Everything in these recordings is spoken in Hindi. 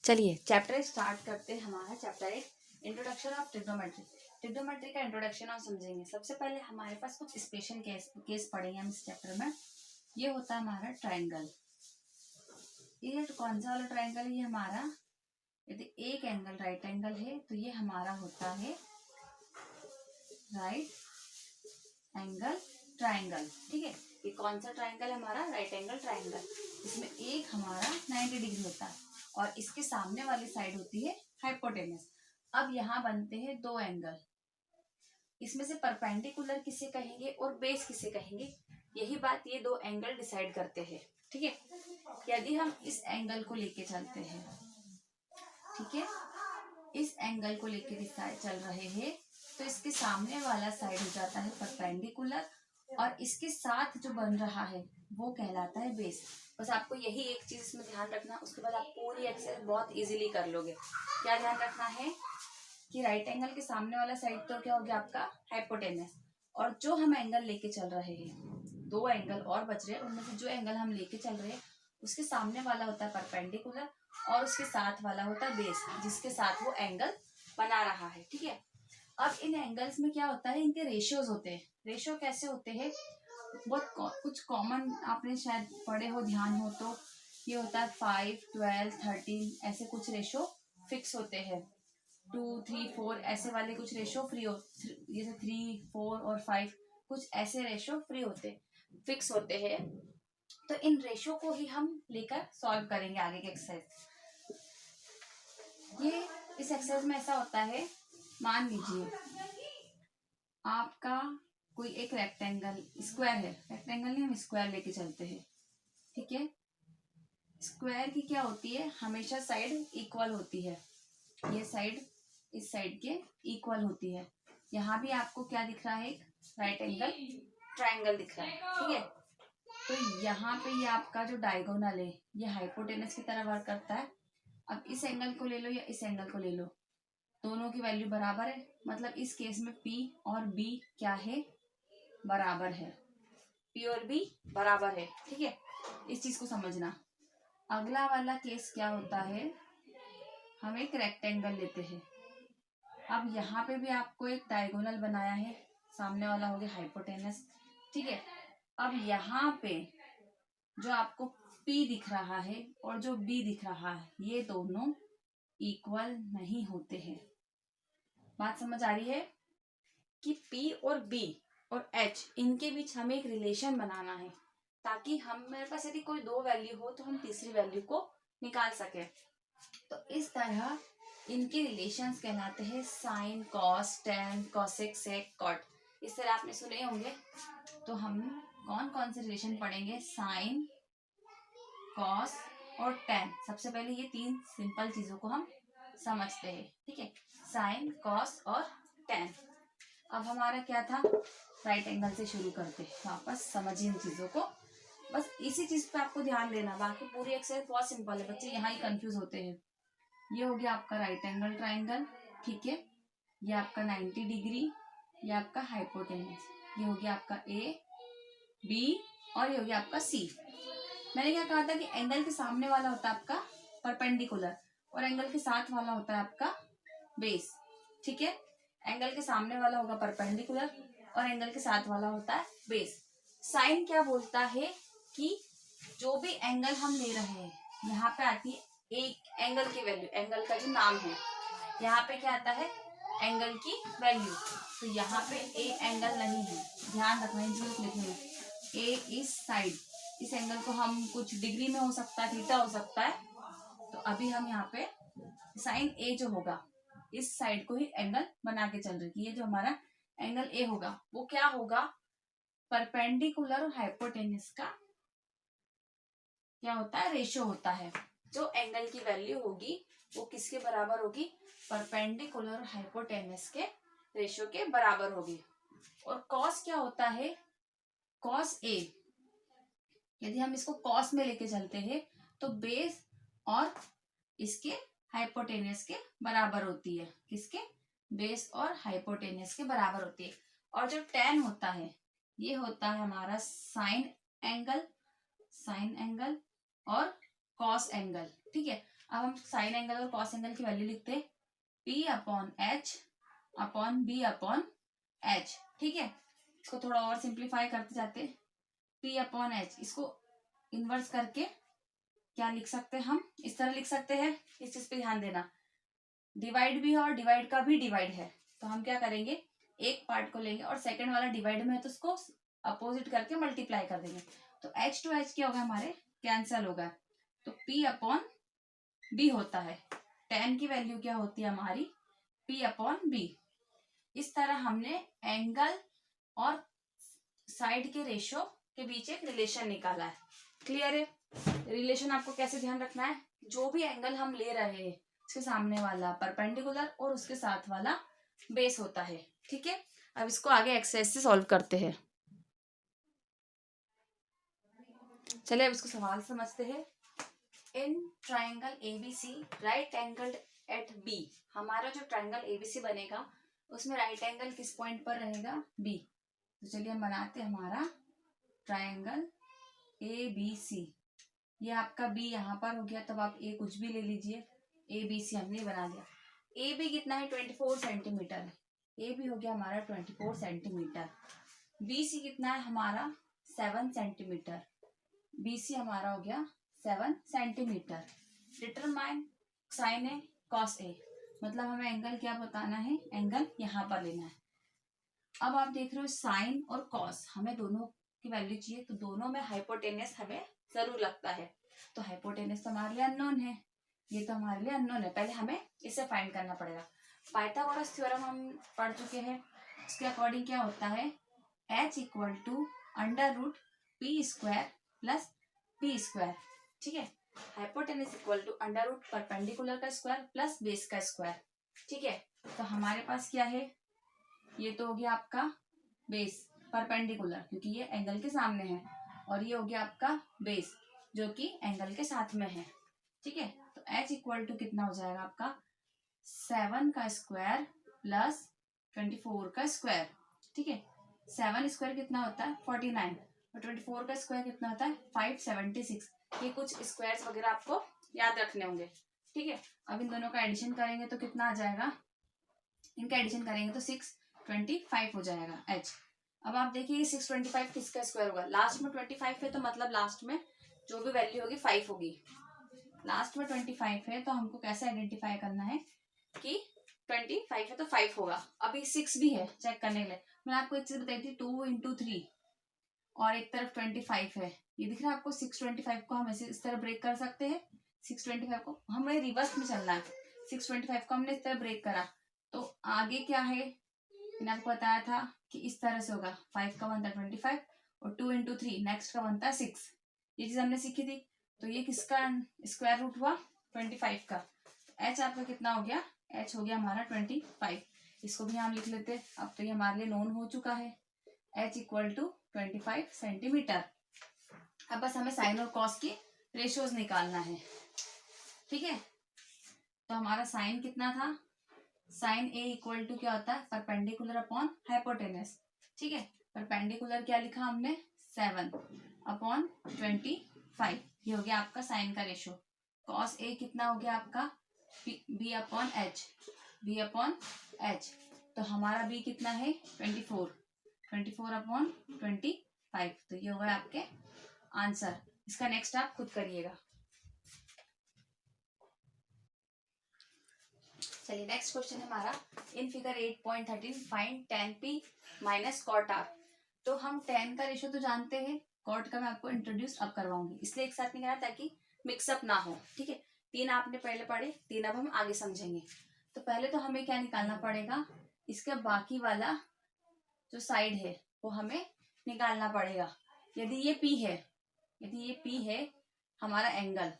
चलिए चैप्टर स्टार्ट करते हैं। हमारा chapter 1 introduction of trigonometry. Trigonometry का इंट्रोडक्शन हम समझेंगे। सबसे पहले हमारे पास कुछ स्पेशल केस पढ़ेंगे हम इस चैप्टर में। ये होता है हमारा ट्रायंगल। ये कौन सा वाला ट्रायंगल है? ये हमारा यदि एक एंगल राइट एंगल है तो ये हमारा होता है राइट एंगल ट्रायंगल। ठीक है, ये कौन सा ट्रायंगल है? हमारा राइट एंगल ट्रायंगल। इसमें एक हमारा 90 डिग्री होता है और इसके सामने वाली साइड होती है हाइपोटेनस। अब यहाँ बनते हैं दो एंगल। इसमें से परपेंडिकुलर किसे कहेंगे और बेस किसे कहेंगे, यही बात ये दो एंगल डिसाइड करते हैं। ठीक है, यदि हम इस एंगल को लेके चलते हैं, ठीक है, इस एंगल को लेके चल रहे हैं तो इसके सामने वाला साइड हो जाता है परपेंडिकुलर और इसके साथ जो बन रहा है वो कहलाता है बेस। बस आपको यही एक चीज इसमें ध्यान रखना, उसके बाद आप पूरी एक्सरसाइज बहुत इजीली कर लोगे। क्या ध्यान रखना है कि राइट एंगल के सामने वाला साइड तो क्या हो गया आपका हाइपोटेनस, और जो हम एंगल लेके चल रहे हैं, दो एंगल और बच रहे हैं, उनमें से जो एंगल हम लेके चल रहे हैं उसके सामने वाला होता है परपेंडिकुलर और उसके साथ वाला होता है बेस, जिसके साथ वो एंगल बना रहा है। ठीक है, अब इन एंगल्स में क्या होता है, इनके रेशियोज होते हैं। रेशियो कैसे होते हैं? बहुत कुछ कॉमन आपने शायद पढ़े हो, ध्यान हो तो। ये होता है 5, 12, 13, ऐसे कुछ रेशो फिक्स होते हैं। 2, 3, 4 ऐसे वाले कुछ रेशो फ्री हो, जैसे 3, 4 और 5 कुछ ऐसे रेशो फ्री होते फिक्स होते हैं। तो इन रेशो को ही हम लेकर सॉल्व करेंगे आगे के एक्सरसाइज। ये इस एक्सरसाइज में ऐसा होता है, मान लीजिए आपका कोई एक रेक्टेंगल स्क्वायर है, रेक्टेंगल नहीं हम स्क्वायर लेके चलते हैं। ठीक है, स्क्वायर की क्या होती है, हमेशा साइड इक्वल होती है। ये साइड इस साइड के इक्वल होती है। यहाँ भी आपको क्या दिख रहा है, एक राइट एंगल ट्रायंगल दिख रहा है। ठीक है, तो यहाँ पे ये आपका जो डायगोनल है ये हाइपोटेनस की तरह वर्क करता है। अब इस एंगल को ले लो या इस एंगल को ले लो, दोनों की वैल्यू बराबर है, मतलब इस केस में P और B क्या है, बराबर है। P और B बराबर है। ठीक है, इस चीज को समझना। अगला वाला केस क्या होता है, हम एक रेक्टेंगल लेते हैं। अब यहाँ पे भी आपको एक डायगोनल बनाया है, सामने वाला हो गया हाइपोटेनस। ठीक है, अब यहाँ पे जो आपको P दिख रहा है और जो B दिख रहा है ये दोनों इक्वल नहीं होते हैं। बात समझ आ रही है कि P और B और H इनके बीच हमें एक रिलेशन बनाना है, ताकि हम मेरे पास यदि कोई दो वैल्यू हो तो हम तीसरी वैल्यू को निकाल सके। तो इस तरह इनके रिलेशंस कहलाते हैं साइन, कॉस, टेन, कोसेक, सेक, कॉट। इस तरह आपने सुने होंगे। तो हम कौन कौन से रिलेशन पढ़ेंगे, साइन, कॉस और टेन। सबसे पहले ये तीन सिंपल चीजों को हम समझते हैं। ठीक है, साइन, कॉस और टेन। अब हमारा क्या था, राइट एंगल से शुरू करते हैं। वापस समझिए इन चीजों को, बस इसी चीज पे आपको ध्यान देना, बाकी पूरी एक्सरसाइज बहुत सिंपल है। बच्चे यहाँ ही कंफ्यूज होते हैं। ये हो गया आपका राइट एंगल ट्रायंगल। ठीक है, ये आपका 90 डिग्री, ये आपका हाइपोटेनस, ये हो गया आपका A, B और ये हो गया आपका C। मैंने क्या कहा था कि एंगल के सामने वाला होता है आपका परपेंडिकुलर और एंगल के साथ वाला होता है आपका बेस। ठीक है, एंगल के सामने वाला होगा परपेंडिकुलर और एंगल के साथ वाला होता है बेस। साइन क्या बोलता है कि जो भी एंगल हम ले रहे हैं, यहाँ पे आती है एक एंगल की वैल्यू, एंगल का जो नाम है, यहाँ पे क्या आता है, एंगल की वैल्यू। तो यहाँ पे ए एंगल नहीं है, ध्यान रखना इन चीजों को लिखने में। ए इस साइड, इस एंगल को हम कुछ डिग्री में हो सकता है, थीटा हो सकता है। तो अभी हम यहाँ पे साइन ए जो होगा इस साइड को ही एंगल बना के चल रही है। ये जो हमारा एंगल ए होगा वो क्या होगा, परपेंडिकुलर और हाइपोटेनस का क्या होता है, रेशियो होता है। जो एंगल की वैल्यू होगी वो किसके बराबर होगी, परपेंडिकुलर और हाइपोटेनस के रेशियो के बराबर होगी। और कॉस क्या होता है, कॉस ए, यदि हम इसको कॉस में लेके चलते हैं तो बेस और इसके हाइपोटेनस के बराबर होती है। किसके, बेस और हाइपोटेनस के बराबर होती है। और जो टेन होता है ये होता है हमारा साइन एंगल, साइन एंगल और कॉस एंगल। ठीक है, अब हम साइन एंगल और कॉस एंगल की वैल्यू लिखते हैं P upon H upon B upon H। ठीक है, इसको थोड़ा और सिंप्लीफाई करते जाते, P अपॉन H, इसको इनवर्स करके क्या लिख सकते हैं हम, इस तरह लिख सकते हैं। इस चीज पे ध्यान देना, डिवाइड भी है और डिवाइड का भी डिवाइड है, तो हम क्या करेंगे, एक पार्ट को लेंगे और सेकंड वाला डिवाइड में है तो उसको अपोजिट करके मल्टीप्लाई कर देंगे। तो H टू H क्या होगा, हमारे कैंसल होगा, तो P अपॉन B होता है। tan की वैल्यू क्या होती है हमारी, P अपॉन B। इस तरह हमने एंगल और साइड के रेशियो के बीच एक रिलेशन निकाला है। क्लियर है? रिलेशन आपको कैसे ध्यान रखना है, जो भी एंगल हम ले रहे हैं उसके सामने वाला परपेंडिकुलर और उसके साथ वाला बेस होता है। ठीक है, अब इसको आगे एक्सरसाइज से सॉल्व करते हैं। चलिए अब इसको सवाल समझते हैं। In triangle ABC right angled at B, हमारा जो ट्राइंगल एबीसी बनेगा उसमें राइट एंगल किस पॉइंट पर रहेगा, बी। तो चलिए हम बनाते हैं हमारा ट्राइंगल एबीसी। ये आपका बी यहाँ पर हो गया, तब आप ए कुछ भी ले लीजिए, ए बी सी हमने बना दिया। ए बी कितना है, 24 सेंटीमीटर है, ए बी हो गया हमारा 24 सेंटीमीटर। बी सी कितना है हमारा 7 सेंटीमीटर, बी सी हमारा हो गया 7 centimetre. Determine sign A cos A, मतलब हमें एंगल क्या बताना है, एंगल यहाँ पर लेना है। अब आप देख रहे हो साइन और कॉस, हमें दोनों की वैल्यू चाहिए, तो दोनों में हाइपोटेनस हमें जरूर लगता है। तो हाइपोटेनस तो हमारे लिए अननोन है, ये तो हमारे लिए अननोन है, पहले हमें इसे फाइंड करना पड़ेगा। पाइथागोरस थ्योरम हम पढ़ चुके हैं, उसके अकॉर्डिंग क्या होता है, H equal to under root P square plus P square. ठीक है, hypotenuse equal to under root perpendicular का स्क्वायर प्लस बेस का स्क्वायर। ठीक है, तो हमारे पास क्या है, ये तो हो गया आपका बेस परपेंडिकुलर क्योंकि ये एंगल के सामने है, और ये हो गया आपका बेस जो कि एंगल के साथ में है। ठीक है, तो H इक्वल टू कितना हो जाएगा आपका 7 का स्क्वायर प्लस 24 का स्क्वायर। ठीक है, 7 स्क्वायर कितना होता है 49 और 24 का स्क्वायर कितना होता है 576। ये कुछ स्क्वायर्स वगैरह आपको याद रखने होंगे। ठीक है, अब इन दोनों का एडिशन करेंगे तो कितना आ जाएगा, इनका एडिशन करेंगे तो 625 हो जाएगा H। अब आप देखिए 625 किसका स्क्वायर होगा, लास्ट में 25 है तो मतलब लास्ट में जो भी वैल्यू होगी 5 होगी। लास्ट में 25 है तो हमको कैसे आइडेंटिफाई करना है कि 25 है तो 5 होगा। अभी 6 भी है चेक करने के लिए। मैं आपको एक चीज बताई थी 2 इंटू 3 और एक तरफ 25 है, ये दिख रहा है आपको। 625 को हम ऐसे इस तरह ब्रेक कर सकते हैं, 625 को हमें रिवर्स में चलना है। 625 को हमने इस तरह ब्रेक करा तो आगे क्या है, मैंने आपको बताया था कि इस तरह से होगा, 5 का बनता है 25 और 2 इंटू 3 नेक्स्ट का बनता है 6। ये चीज हमने सीखी थी। तो ये किसका स्क्वायर रूट हुआ 25 का। H आपका कितना हो गया, H हो गया हमारा 25। इसको भी हम लिख लेते हैं, अब तो ये हमारे लिए नोन हो चुका है, H इक्वल टू 25 सेंटीमीटर। अब बस हमें साइन और कॉस की रेशियोज निकालना है। ठीक है, तो हमारा साइन कितना था, साइन ए इक्वल टू क्या होता है परपेंडिकुलर अपॉन हाइपोटेनस। ठीक है, परपेंडिकुलर क्या लिखा हमने 7 अपॉन 25, ये हो गया आपका साइन का रेशियो। कॉस ए कितना हो गया आपका B upon H, B upon H, तो हमारा बी कितना है 24 अपॉन 25, तो ये होगा आपके आंसर। इसका नेक्स्ट आप खुद करिएगा। चलिए नेक्स्ट क्वेश्चन है हमारा, in figure 8.13 find tan p minus cot r। तो हम tan का रेशियो तो जानते हैं, cot का मैं आपको इंट्रोड्यूस अब करवाऊंगी, इसलिए एक साथ नहीं करा ताकि मिक्सअप ना हो। ठीक है, 3 आपने पहले पढ़े, 3 अब हम आगे समझेंगे। तो पहले तो हमें क्या निकालना पड़ेगा, इसका बाकी वाला जो साइड है वो हमें निकालना पड़ेगा। यदि ये P है, यदि ये P है हमारा एंगल,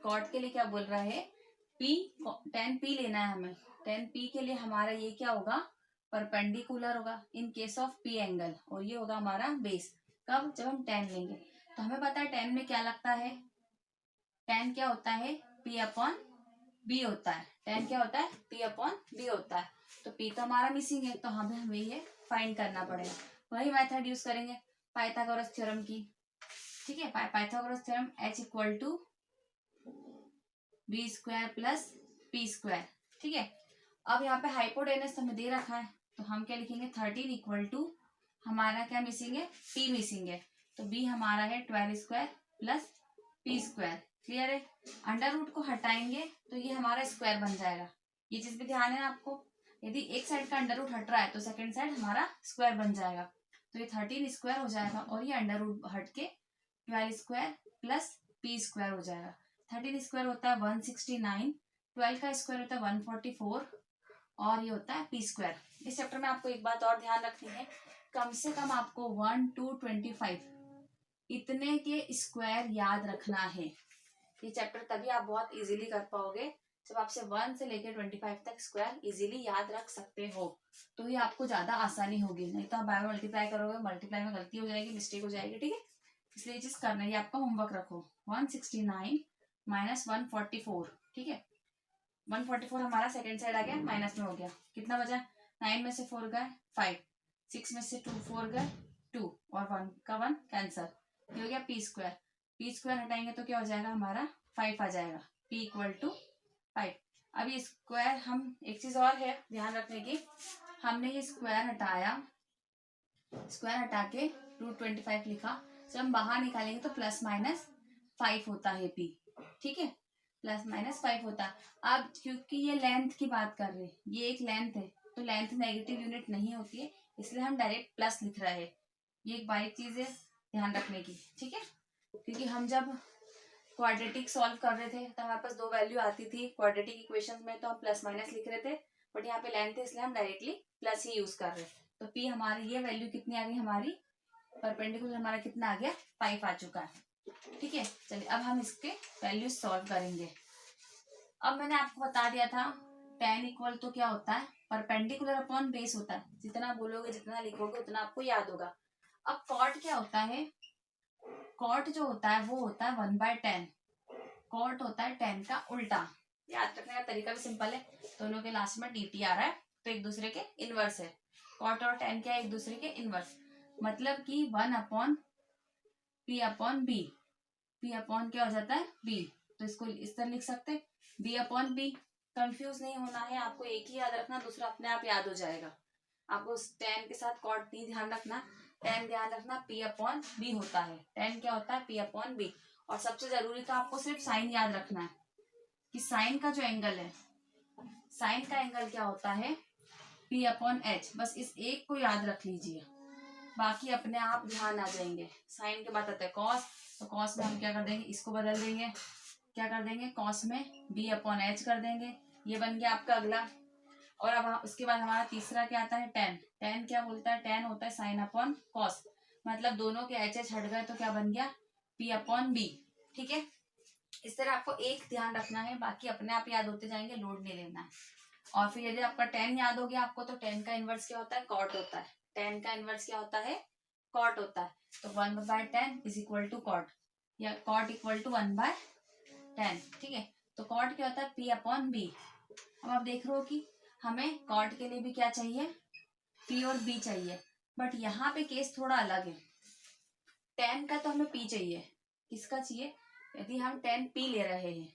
कॉट के लिए क्या बोल रहा है P, tan P लेना है हमें। tan P के लिए हमारा ये क्या होगा परपेंडिकुलर होगा in case of P angle, और ये होगा हमारा बेस। कब, जब हम tan लेंगे। तो हमें पता है tan में क्या लगता है, tan क्या होता है P अपॉन B होता है। tan क्या होता है P अपॉन B होता है। तो P तो हमारा मिसिंग है, तो हमें ये फाइंड करना पड़ेगा। वही मेथड यूज करेंगे पाइथागोरस थ्योरम की। ठीक है, Pythagoras theorem H equal to B square plus P square. ठीक है, अब यहाँ पे हाइपोटेनस हमें दे रखा है तो हम क्या लिखेंगे 13 इक्वल टू हमारा क्या मिसिंग है, पी मिसिंग है, तो बी हमारा है 12 square plus P square. Clear है, अंडर रूट को हटाएंगे तो ये हमारा स्क्वायर बन जाएगा। ये चीज भी ध्यान है ना आपको, यदि एक साइड का अंडर रूट हट रहा है तो सेकंड साइड हमारा स्क्वायर बन जाएगा। तो ये 13 स्क्वायर हो जाएगा और ये अंडर रूट हट के 12 स्क्वायर प्लस पी स्क्वायर हो जाएगा। 13 स्क्वायर होता है 169, 12 का स्क्वायर होता है 144 और ये होता है पी स्क्वायर। इस चैप्टर में आपको एक बात और ध्यान रखनी है, कम से कम आपको 1 to 25 इतने के स्क्वायर याद रखना है। ये चैप्टर तभी आप बहुत इजीली कर पाओगे जब आपसे 1 से लेकर 25 तक स्क्वायर इजीली याद रख सकते हो, तो ये आपको ज्यादा आसानी होगी। नहीं तो आप बार बार मल्टीप्लाई करोगे, मल्टीप्लाई में गलती हो जाएगी, मिस्टेक हो जाएगी। ठीक है, इसलिए ये चीज करना है, ये आपका होमवर्क रखो। 169 माइनस 144। ठीक है, 144 हमारा सेकेंड साइड आ गया, माइनस में हो गया, कितना बचा, 9 में से 4 गए 5, 6 में से 2 4 गए 2 और 1 का 1 कैंसल, ये हो गया पी स्क्वायर। पी स्क्वायर हटाएंगे तो क्या हो जाएगा हमारा 5 आ जाएगा, पी इक्वल टू 5। अब ये स्क्वायर, हम एक चीज और है ध्यान रखने की, हमने ये स्क्वायर हटाया, स्क्वायर हटा के √25 लिखा, जब हम बाहर निकालेंगे तो प्लस माइनस 5 होता है पी। ठीक है, प्लस माइनस 5 होता है। अब क्योंकि ये लेंथ की बात कर रहे हैं, ये एक लेंथ है तो लेंथ नेगेटिव यूनिट नहीं होती है, इसलिए हम डायरेक्ट प्लस लिख रहे हैं। ये एक बारीक चीज है ध्यान रखने की। ठीक है, क्योंकि हम जब क्वाड्रेटिक सॉल्व कर रहे थे तो हमारे पास 2 वैल्यू आती थी क्वाड्रेटिक इक्वेशन में, तो हम प्लस माइनस लिख रहे थे, बट यहाँ पे लेंथ है इसलिए हम डायरेक्टली प्लस ही यूज कर रहे थे। तो पी हमारी ये वैल्यू कितनी आ गई, हमारी परपेंडिकुलर हमारा कितना आ गया 5 आ चुका है। ठीक है, चलिए अब हम इसके वैल्यू सॉल्व करेंगे। अब मैंने आपको बता दिया था tan इक्वल तो क्या होता है, परपेंडिकुलर अपॉन बेस होता है, जितना बोलोगे जितना लिखोगे उतना आपको याद होगा। अब कॉट क्या होता है, कॉट जो होता है वो होता है 1/10, कॉट होता है 10 का उल्टा। याद रखने का तरीका भी सिंपल है, दोनों के लास्ट में dt आ रहा है तो एक दूसरे के इनवर्स है। कॉट और tan क्या है, एक दूसरे के इनवर्स, मतलब कि 1/p/b, p अपॉन क्या हो जाता है b, तो इसको इस तरह लिख सकते हैं b/b। कंफ्यूज नहीं होना है आपको, एक ही याद रखना, दूसरा अपने आप याद हो जाएगा। आपको tan के साथ कॉट नहीं ध्यान रखना, tan ध्यान रखना, p/b होता है, tan क्या होता है p/b। और सबसे जरूरी तो आपको सिर्फ साइन याद रखना है कि साइन का जो एंगल है, साइन का एंगल क्या होता है p/h, बस इस एक को याद रख लीजिए, बाकी अपने आप ध्यान आ जाएंगे। साइन के बाद आता है कॉस, तो कॉस में हम क्या कर देंगे, इसको बदल देंगे, क्या कर देंगे कॉस में b/h कर देंगे, ये बन गया आपका अगला। और अब उसके बाद हमारा तीसरा क्या आता है tan, tan क्या बोलता है, tan होता है साइन अपॉन कॉस, मतलब दोनों के एच हट गए तो क्या बन गया p/b। ठीक है, इस तरह आपको एक ध्यान रखना है, बाकी अपने आप याद होते जाएंगे, लोड नहीं लेना है। और फिर यदि आपका tan याद हो गया आपको, तो tan का इनवर्स क्या होता है, कॉट होता है, tan का इनवर्स क्या होता है, कॉट होता है। तो 1/10 इज इक्वल टू कॉट, या कॉट इक्वल टू 1/10। ठीक है, तो कॉट क्या होता है p/b। अब आप देख रहे हो कि हमें कॉट के लिए भी क्या चाहिए, p और b चाहिए, बट यहाँ पे केस थोड़ा अलग है। tan का तो हमें p चाहिए, किसका चाहिए, यदि हम tan p ले रहे हैं,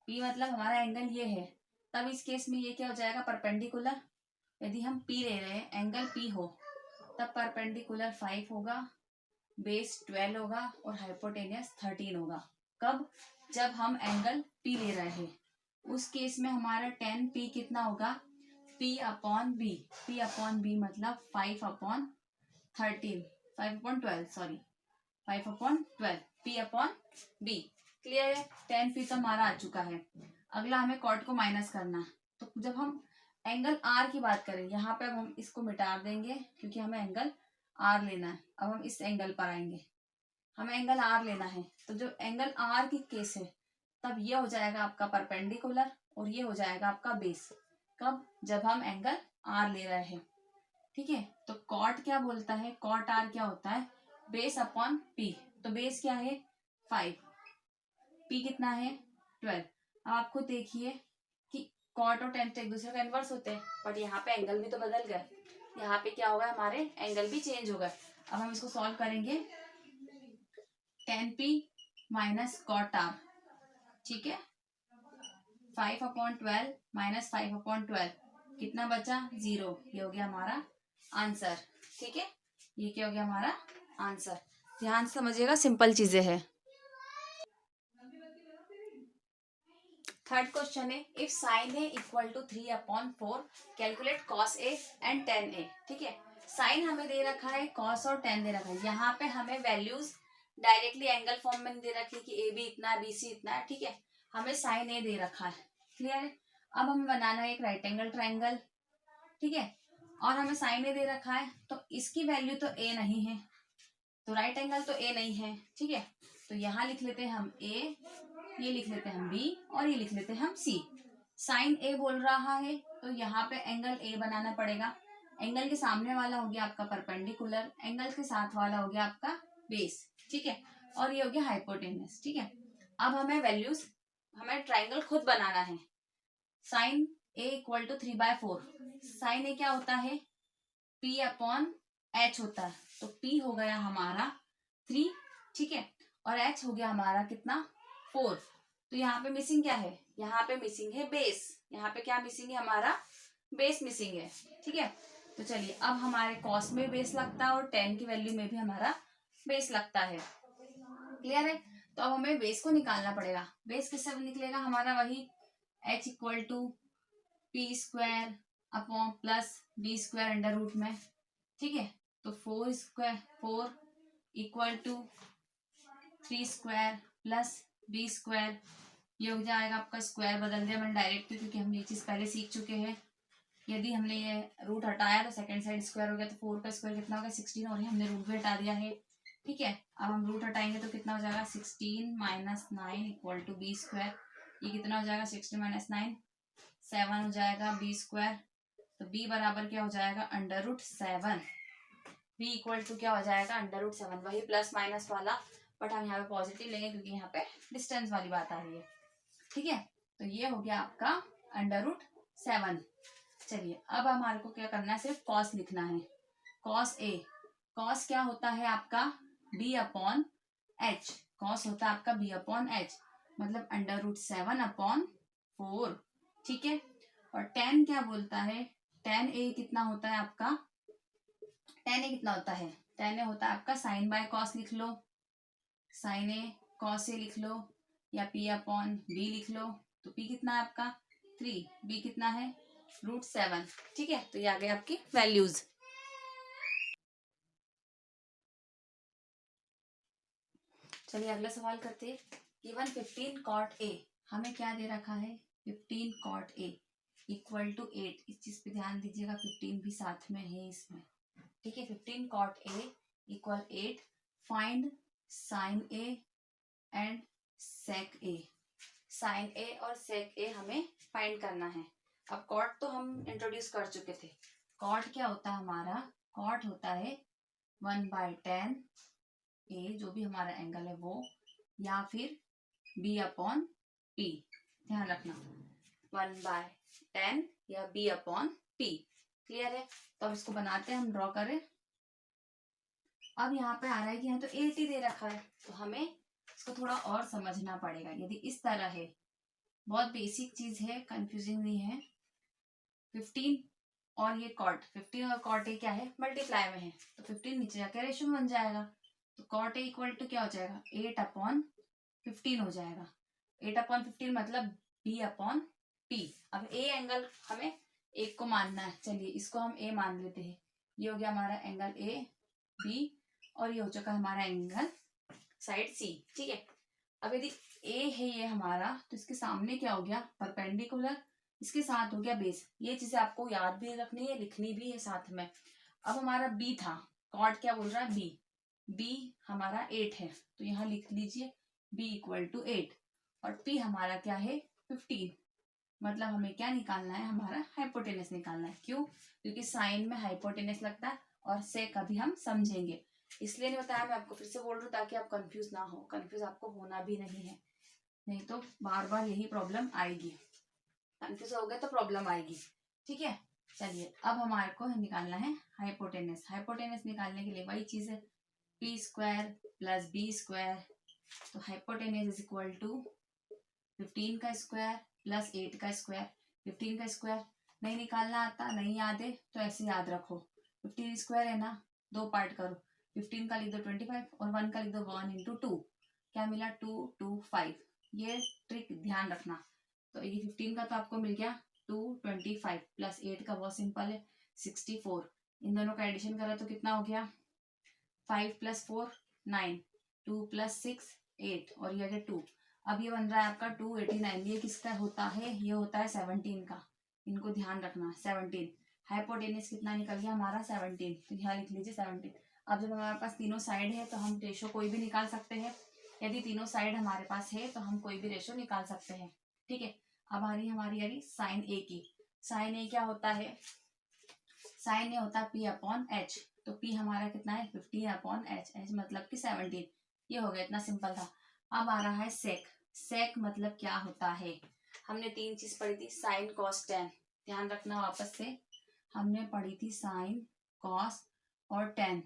p मतलब हमारा एंगल ये है, तब इस केस में ये क्या हो जाएगा परपेंडिकुलर। यदि हम p ले रहे हैं, एंगल p हो, तब परपेंडिकुलर 5 होगा, बेस 12 होगा और हाइपोटेनियस 13 होगा। कब, जब हम एंगल p ले रहे हैं, उस केस में हमारा tan p कितना होगा p/b, p/b मतलब 5/13, 5/12 सॉरी 5/12 p/b। क्लियर है, tan p तो हमारा आ चुका है। अगला हमें कॉट को माइनस करना, तो जब हम एंगल r की बात करें, यहाँ पे अब हम इसको मिटा देंगे क्योंकि हमें एंगल r लेना है। अब हम इस एंगल पर आएंगे, हमें एंगल r लेना है, तो जो एंगल r की केस है तब ये हो जाएगा आपका परपेंडिकुलर और ये हो जाएगा आपका बेस। कब, जब हम एंगल r ले रहे हैं। ठीक है, तो कॉट क्या बोलता है, कॉट r क्या होता है बेस अपॉन p, तो बेस क्या है 5, p कितना है 12। अब आप खुद देखिए कि कॉट और tan तो एक दूसरे का इनवर्स होते हैं, बट यहाँ पे एंगल भी तो बदल गए, यहाँ पे क्या होगा हमारे एंगल भी चेंज हो गए। अब हम इसको सॉल्व करेंगे, tan p minus cot r। ठीक है, 5/12 माइनस 5/12 कितना बचा 0। ये हो गया हमारा आंसर। ठीक है, ये क्या हो गया हमारा आंसर। ध्यान से समझिएगा, सिंपल चीजें हैं। थर्ड क्वेश्चन है, if sine A equal to 3/4 calculate cos A and tan A. ठीक है, साइन हमें दे रखा है, कॉस और टेन दे रखा है। यहाँ पे हमें वैल्यूज डायरेक्टली एंगल फॉर्म में दे रखी है कि ए बी इतना है, बी सी इतना है। ठीक है, हमें साइन ए दे रखा है। क्लियर है। अब हमें बनाना है एक राइट एंगल ट्राइंगल। ठीक है, और हमें साइन ए दे रखा है, तो इसकी वैल्यू तो ए नहीं है, तो राइट एंगल तो ए नहीं है। ठीक है, तो यहाँ लिख लेते हैं हम ए, ये लिख लेते हैं हम बी, और ये लिख लेते हैं हम सी। साइन ए बोल रहा है, तो यहाँ पे एंगल ए बनाना पड़ेगा। एंगल के सामने वाला हो गया आपका परपेंडिकुलर, एंगल के साथ वाला हो गया आपका बेस। ठीक है, और ये हो गया हाइपोटेनस। ठीक है, अब हमें वैल्यूज, हमें ट्राइंगल खुद बनाना है। Sine A equal to 3/4, sine A क्या होता है P/H होता है, तो P हो गया हमारा 3। ठीक है, और H हो गया हमारा कितना 4। तो यहाँ पे मिसिंग क्या है, यहाँ पे मिसिंग है बेस। यहाँ पे क्या मिसिंग है, हमारा बेस मिसिंग है। ठीक है, तो चलिए अब हमारे कॉस में बेस लगता है और टेन की वैल्यू में भी हमारा बेस लगता है। क्लियर है। तो अब हमें बेस को निकालना पड़ेगा। बेस किससे निकलेगा हमारा, वही H equal to P² upon plus B² under root में। ठीक है, तो 4 इक्वल टू 3² प्लस B², ये हो जाएगा आपका स्क्वायर, बदल दिया मैंने डायरेक्टली क्योंकि हम ये चीज पहले सीख चुके हैं। यदि हमने ये रूट हटाया तो सेकंड साइड स्क्वायर हो गया, तो 4 का स्क्वायर कितना होगा 16, और ये हमने रूट भी हटा दिया है। ठीक है, अब हम रूट हटाएंगे तो कितना हो जाएगा 16 माइनस 9 इक्वल टू B²। ये कितना हो जाएगा 16 माइनस 9 7 हो जाएगा B²। तो B बराबर क्या हो जाएगा √7। B इक्वल टू क्या हो जाएगा √7, वही प्लस माइनस वाला, बट हम यहाँ पे पॉजिटिव लेंगे क्योंकि यहाँ पे डिस्टेंस वाली बात आ रही है। ठीक है, तो ये हो गया आपका √7। चलिए अब हमारे को क्या करना है, सिर्फ कॉस लिखना है। कॉस ए, कॉस क्या होता है आपका B/H, कॉस होता है आपका B/H, मतलब √7/4। ठीक है, और टेन क्या बोलता है, टेन ए कितना होता है आपका, टेन ए कितना होता है, टेन ए होता है आपका साइन बाय कॉस लिख लो, साइन ए कॉस ए लिख लो, या P/B लिख लो। तो P कितना है आपका 3, B कितना है √7। ठीक है, तो ये आ गई आपकी वैल्यूज। चलिए अगला सवाल करते हैं। गिवन 15 cot A, हमें क्या दे रखा है 15 cot A इक्वल टू 8। इस चीज पे ध्यान दीजिएगा, 15 भी साथ में है इसमें। ठीक है, 15 cot A equal 8, find sine A and sec A। Sine A और सेक A हमें फाइंड करना है। अब कॉट तो हम इंट्रोड्यूस कर चुके थे। कॉट क्या होता है हमारा, कॉट होता है 1/10 A, जो भी हमारा एंगल है वो, या फिर B/P। ध्यान रखना 1/10 या B/P। क्लियर है। तो अब इसको बनाते हैं, हम ड्रॉ करें। अब यहाँ पे आ रहा है कि यहाँ तो 80 दे रखा है, तो हमें इसको थोड़ा और समझना पड़ेगा। यदि इस तरह है, बहुत बेसिक चीज है, कंफ्यूजिंग नहीं है। 15 और ये कॉट, 15 और कॉट ए क्या है मल्टीप्लाई में है, तो 15 नीचे जाकर रेशियो बन जाएगा। तो कॉट ए इक्वल टू क्या हो जाएगा 8/15 हो जाएगा। 8/15 मतलब B/P। अब ए एंगल हमें एक को मानना है, चलिए इसको हम ए मान लेते हैं। ये हो गया हमारा एंगल ए बी, और ये हो चुका हमारा एंगल साइड सी। ठीक है, अब यदि ए है ये हमारा, तो इसके सामने क्या हो गया परपेंडिकुलर, इसके साथ हो गया बेस। ये चीजें आपको याद भी रखनी है, लिखनी भी है साथ में। अब हमारा बी था, कॉट क्या बोल रहा है बी हमारा 8 है, तो यहाँ लिख लीजिए b इक्वल टू 8, और p हमारा क्या है 15। मतलब हमें क्या निकालना है, हमारा हाइपोटेनस निकालना है। क्यों, क्योंकि साइन में हाइपोटेनस लगता है, और से कभी हम समझेंगे, इसलिए नहीं बताया। मैं आपको फिर से बोल रही हूँ ताकि आप कंफ्यूज ना हो, कंफ्यूज आपको होना भी नहीं है, नहीं तो बार बार यही प्रॉब्लम आएगी। कंफ्यूज हो गए तो प्रॉब्लम आएगी। ठीक है, चलिए अब हमारे को निकालना है हाइपोटेनस। हाइपोटेनस निकालने के लिए वही चीज है, P² + B²। तो हाइपोटेनस इज इक्वल टू 15 का स्क्वायर प्लस 8 का स्क्वायर, 15 का स्क्वायर नहीं निकालना आता, नहीं याद है तो ऐसे याद रखो, 15 स्क्वायर है ना, दो पार्ट करो, 15 का लिख दो 25 और 1 का लिख दो 1 इंटू 2, क्या मिला 2 2 5। ये ट्रिक ध्यान रखना। तो ये 15 का तो आपको मिल गया 225 प्लस 8 का बहुत सिंपल है 64। इन दोनों का एडिशन करा तो कितना हो गया 5 + 4 9, 2 + 6 8 और ये आ गया 2। अब ये बन रहा है आपका 289। ये किसका होता है, ये होता है 17 का, इनको ध्यान रखना 17। हाइपोटेनस कितना निकल गया हमारा 17, तो यहाँ लिख लीजिए 17। अब जब हमारे पास तीनों साइड है तो हम रेशो कोई भी निकाल सकते हैं। यदि तीनों साइड हमारे पास है तो हम कोई भी रेशो निकाल सकते हैं। ठीक है, अब आ रही हमारी यारी साइन ए की। साइन ए क्या होता है, साइन ए होता है P/H। तो P हमारा कितना है 15/H, H मतलब कि 17। ये हो गया, इतना सिंपल था। अब आ रहा है सेक। सेक मतलब क्या होता है, हमने तीन चीज पढ़ी थी, साइन कॉस टेन। ध्यान रखना वापस से, हमने पढ़ी थी साइन कॉस और टेन।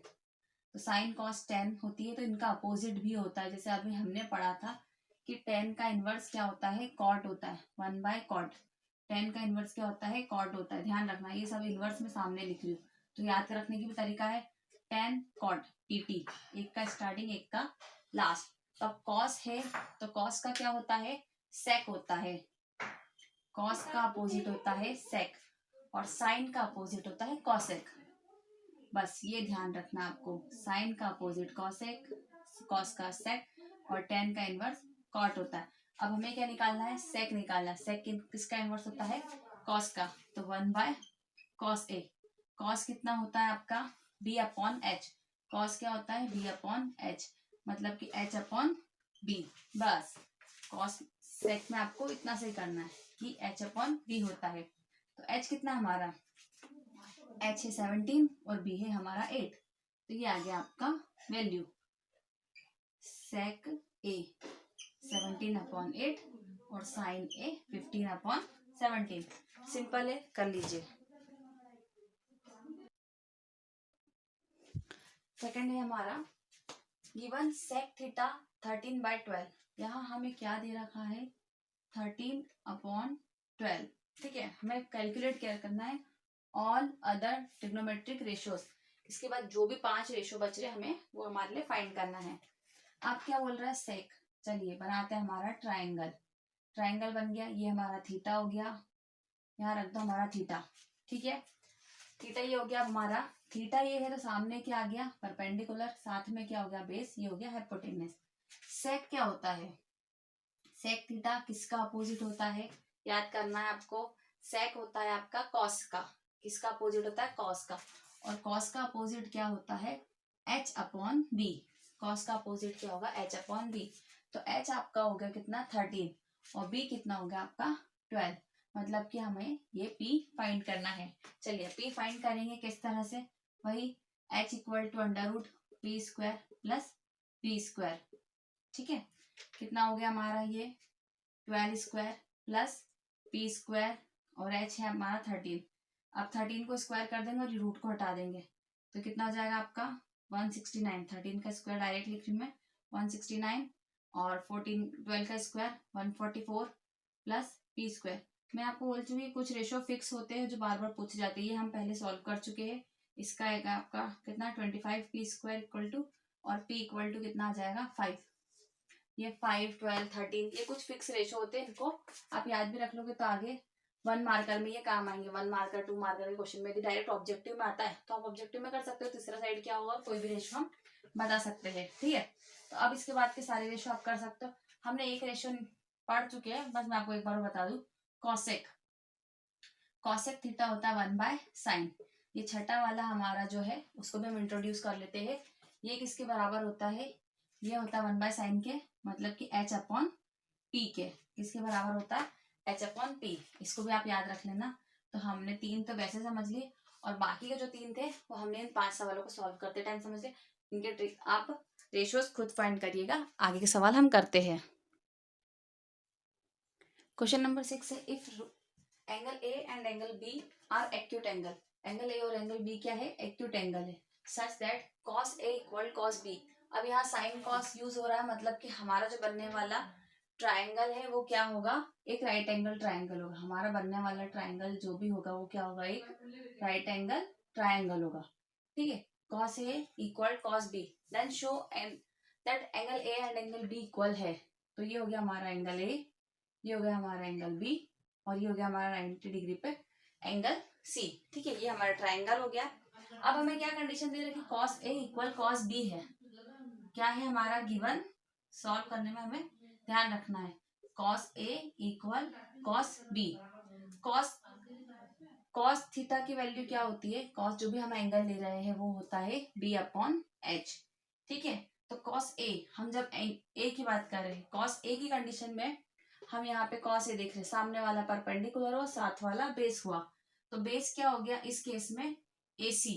तो साइन कॉस टेन होती है तो इनका अपोजिट भी होता है। जैसे अभी हमने पढ़ा था कि टेन का इनवर्स क्या होता है, कॉट होता है, 1/cot। टेन का इनवर्स क्या होता है, कॉट होता है। ध्यान रखना, ये सब इनवर्स में सामने लिख रही हूँ तो याद रखने की भी तरीका है, टेन कॉट PT, एक का स्टार्टिंग एक का लास्ट। तो कॉस है तो कॉस का क्या होता है, सेक होता है। कॉस का अपोजिट होता है सेक और साइन का अपोजिट होता है कॉसेक। बस ये ध्यान रखना आपको, साइन का अपोजिट कॉसेक, कॉस का सेक और टेन का इनवर्स कॉट होता है। अब हमें क्या निकालना है, सेक निकालना है। सेक किसका इनवर्स होता है, कॉस का, तो 1/cos A। कॉस कितना होता है आपका B/H। कॉस क्या होता है B/H, मतलब कि H/B। बस कॉस सेक में आपको इतना से करना है कि H/B होता है। तो H कितना हमारा, H है 17 और B है हमारा 8। तो ये आ गया आपका वैल्यू, सेक A 17/8 और साइन A 15/17। सिंपल है, कर लीजिए। सेकंड है हमारा गिवन सेक थीटा 13/12। यहाँ हमें क्या दे रखा है 13/12। ठीक है, हमें कैलकुलेट क्या करना है, ऑल अदर ट्रिग्नोमेट्रिक रेशियोज। इसके बाद जो भी 5 रेशियो बच रहे हमें वो हमारे लिए फाइंड करना है। आप क्या बोल रहा है सेक, चलिए बनाते हैं हमारा ट्राइंगल। ट्राइंगल बन गया, ये हमारा थीटा हो गया, यहाँ रख दो हमारा थीटा। ठीक है, थीटा ये हो गया हमारा, थीटा ये है तो सामने क्या आ गया परपेंडिकुलर, साथ में क्या हो गया बेस, ये हो गया हाइपोटेनस। सेक क्या होता है, सेक थीटा किसका अपोजिट होता है, याद करना है आपको। सेक होता है आपका कॉस का, किसका अपोजिट होता है, कॉस का। और कॉस का अपोजिट क्या होता है, H/B। कॉस का अपोजिट क्या होगा, H/B। तो H आपका हो गया कितना 13 और B कितना हो गया आपका 12। मतलब कि हमें ये P फाइंड करना है। चलिए P फाइंड करेंगे किस तरह से, वही H = √P² + P²। ठीक है, कितना हो गया हमारा ये 12² + P² और H है हमारा 13। अब 13 को स्क्वायर कर देंगे और रूट को हटा देंगे तो कितना हो जाएगा आपका 169। 13 का स्क्वायर डायरेक्ट लिख रही हूँ मैं 169 और 12 का स्क्वायर 144 + P²। मैं आपको बोल चुकी कुछ रेशो फिक्स होते हैं जो बार बार पूछे जाते हैं, ये हम पहले सॉल्व कर चुके हैं। इसका आएगा आपका कितना 25 P² और P = कितना आ जाएगा 5। ये 5 12 13 ये कुछ फिक्स रेशो होते हैं, इनको आप याद भी रख लोगे तो आगे 1 मार्कर में ये काम आएंगे। 1 मार्कर 2 मार्कर के क्वेश्चन में डायरेक्ट ऑब्जेक्टिव में आता है तो आप ऑब्जेक्टिव में कर सकते हो। तीसरा साइड क्या होगा, कोई भी रेशो हम बता सकते हैं। ठीक है, तो अब इसके बाद के सारे रेशो आप कर सकते हो। हमने एक रेशो पढ़ चुके हैं, बस मैं आपको एक बार बता दूं, कॉसेक। कॉसेक थीटा होता है 1/sin। ये छठा वाला हमारा जो है उसको भी हम इंट्रोड्यूस कर लेते हैं। ये किसके बराबर होता है, ये होता है 1/sin के, मतलब कि H/P के। किसके बराबर होता है, H/P। इसको भी आप याद रख लेना। तो हमने 3 तो वैसे समझ लिए और बाकी के जो 3 थे वो हमने इन 5 सवालों को सॉल्व करते टाइम समझ लिए। इनके ट्रिक आप रेशियोज खुद फाइंड करिएगा। आगे के सवाल हम करते हैं। क्वेश्चन नंबर 6 है, if angle A and angle B are acute angle. Angle A और एंगल B क्या है, एक्यूट एंगल है। Such that cos A = cos B। अब यहाँ साइन कॉस यूज हो रहा है, मतलब कि हमारा जो बनने वाला ट्राइंगल है वो क्या होगा, एक राइट एंगल ट्राइंगल होगा। हमारा बनने वाला ट्राइंगल जो भी होगा वो क्या होगा, एक राइट एंगल ट्राइंगल होगा। ठीक है, cos A equal cos B, then show that angle A and angle B equal है। तो ये हो गया हमारा एंगल A, ये हो गया हमारा एंगल B, और ये हो गया हमारा 90 डिग्री पे एंगल C। ठीक है, ये हमारा ट्राइंगल हो गया। अब हमें क्या कंडीशन दे रखी, cos A equal cos B है। क्या है हमारा गिवन, सॉल्व करने में हमें ध्यान रखना है, cos A equal cos B। cos theta की वैल्यू क्या होती है, cos जो भी हम एंगल ले रहे हैं वो होता है B अपॉन H। ठीक है, तो cos A, हम जब A की बात कर रहे हैं, cos A की कंडीशन में हम यहाँ पे cos A देख रहे हैं, सामने वाला परपेंडिकुलर हुआ, साथ वाला बेस हुआ। तो बेस क्या हो गया इस केस में AC,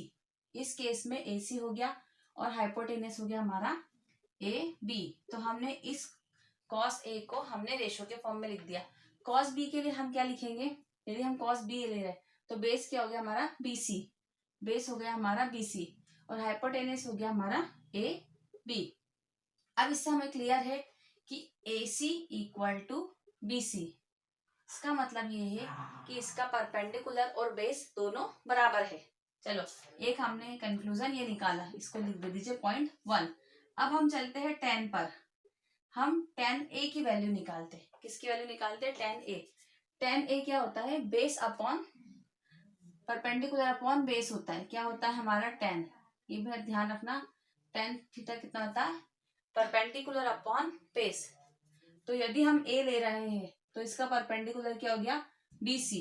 इस केस में AC हो गया, और हाइपोटेनस हो गया हमारा AB। तो हमने इस cos A को हमने रेशो के फॉर्म में लिख दिया। cos B के लिए हम क्या लिखेंगे, यदि हम cos B ले रहे हैं तो बेस क्या हो गया हमारा BC, बेस हो गया हमारा BC, और हाइपोटेनस हो गया हमारा AB। अब इससे हमें क्लियर है कि AC इक्वल टू BC। इसका मतलब ये है कि इसका परपेंडिकुलर और बेस दोनों बराबर है। चलो, एक हमने कंक्लूजन ये निकाला, इसको लिख दीजिए पॉइंट 1। अब हम चलते हैं tan पर, हम tan A की वैल्यू निकालते हैं। किसकी वैल्यू निकालते हैं, tan A। tan A क्या होता है, base upon perpendicular upon base होता है। क्या होता है हमारा tan, ये भी ध्यान रखना, tan थीटा कितना होता है, परपेंडिकुलर अपॉन बेस। तो यदि हम A ले रहे हैं तो इसका परपेंडिकुलर क्या हो गया BC,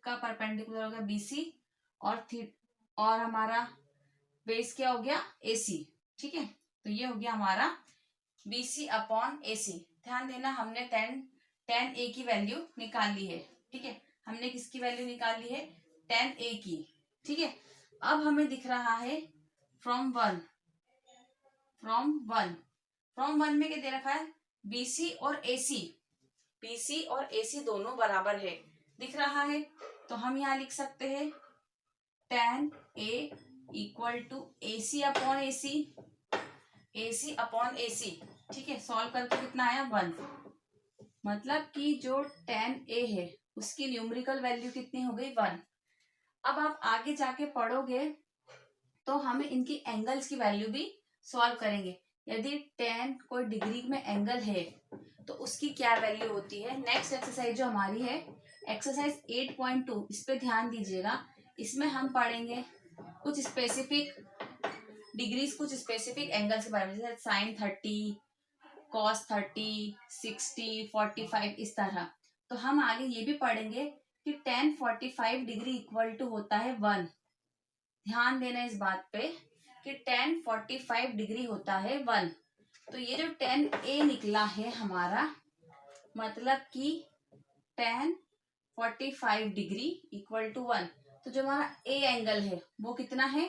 का परपेंडिकुलर हो गया BC, और हमारा बेस क्या हो गया AC। ठीक है, तो ये हो गया हमारा BC अपॉन AC। ध्यान देना, हमने tan A की वैल्यू निकाल ली है। ठीक है, हमने किसकी वैल्यू निकाल ली है, tan A की। ठीक है, अब हमें दिख रहा है फ्रॉम वन में क्या दे रखा है, BC और AC दोनों बराबर है, दिख रहा है। तो हम यहाँ लिख सकते हैं tan A equal to AC upon AC। ठीक है, सॉल्व करके कितना आया 1, मतलब कि जो tan A है उसकी न्यूमेरिकल वैल्यू कितनी हो गई 1। अब आप आगे जाके पढ़ोगे तो हमें इनकी एंगल्स की वैल्यू भी सॉल्व करेंगे। यदि tan कोई डिग्री में एंगल है तो उसकी क्या वैल्यू होती है। नेक्स्ट एक्सरसाइज जो हमारी है एक्सरसाइज 8.2, इस पे ध्यान दीजिएगा। इसमें हम पढ़ेंगे कुछ स्पेसिफिक डिग्रीज, कुछ स्पेसिफिक एंगल्स के बारे में, जैसे sin 30, cos 30, 60, 45, इस तरह। तो हम आगे ये भी पढ़ेंगे कि tan 45 डिग्री इक्वल टू होता है 1। ध्यान देना इस बात पे कि tan 45 डिग्री होता है 1। तो ये जो tan A निकला है हमारा, मतलब कि tan 45 डिग्री इक्वल टू 1। तो जो हमारा A एंगल है वो कितना है,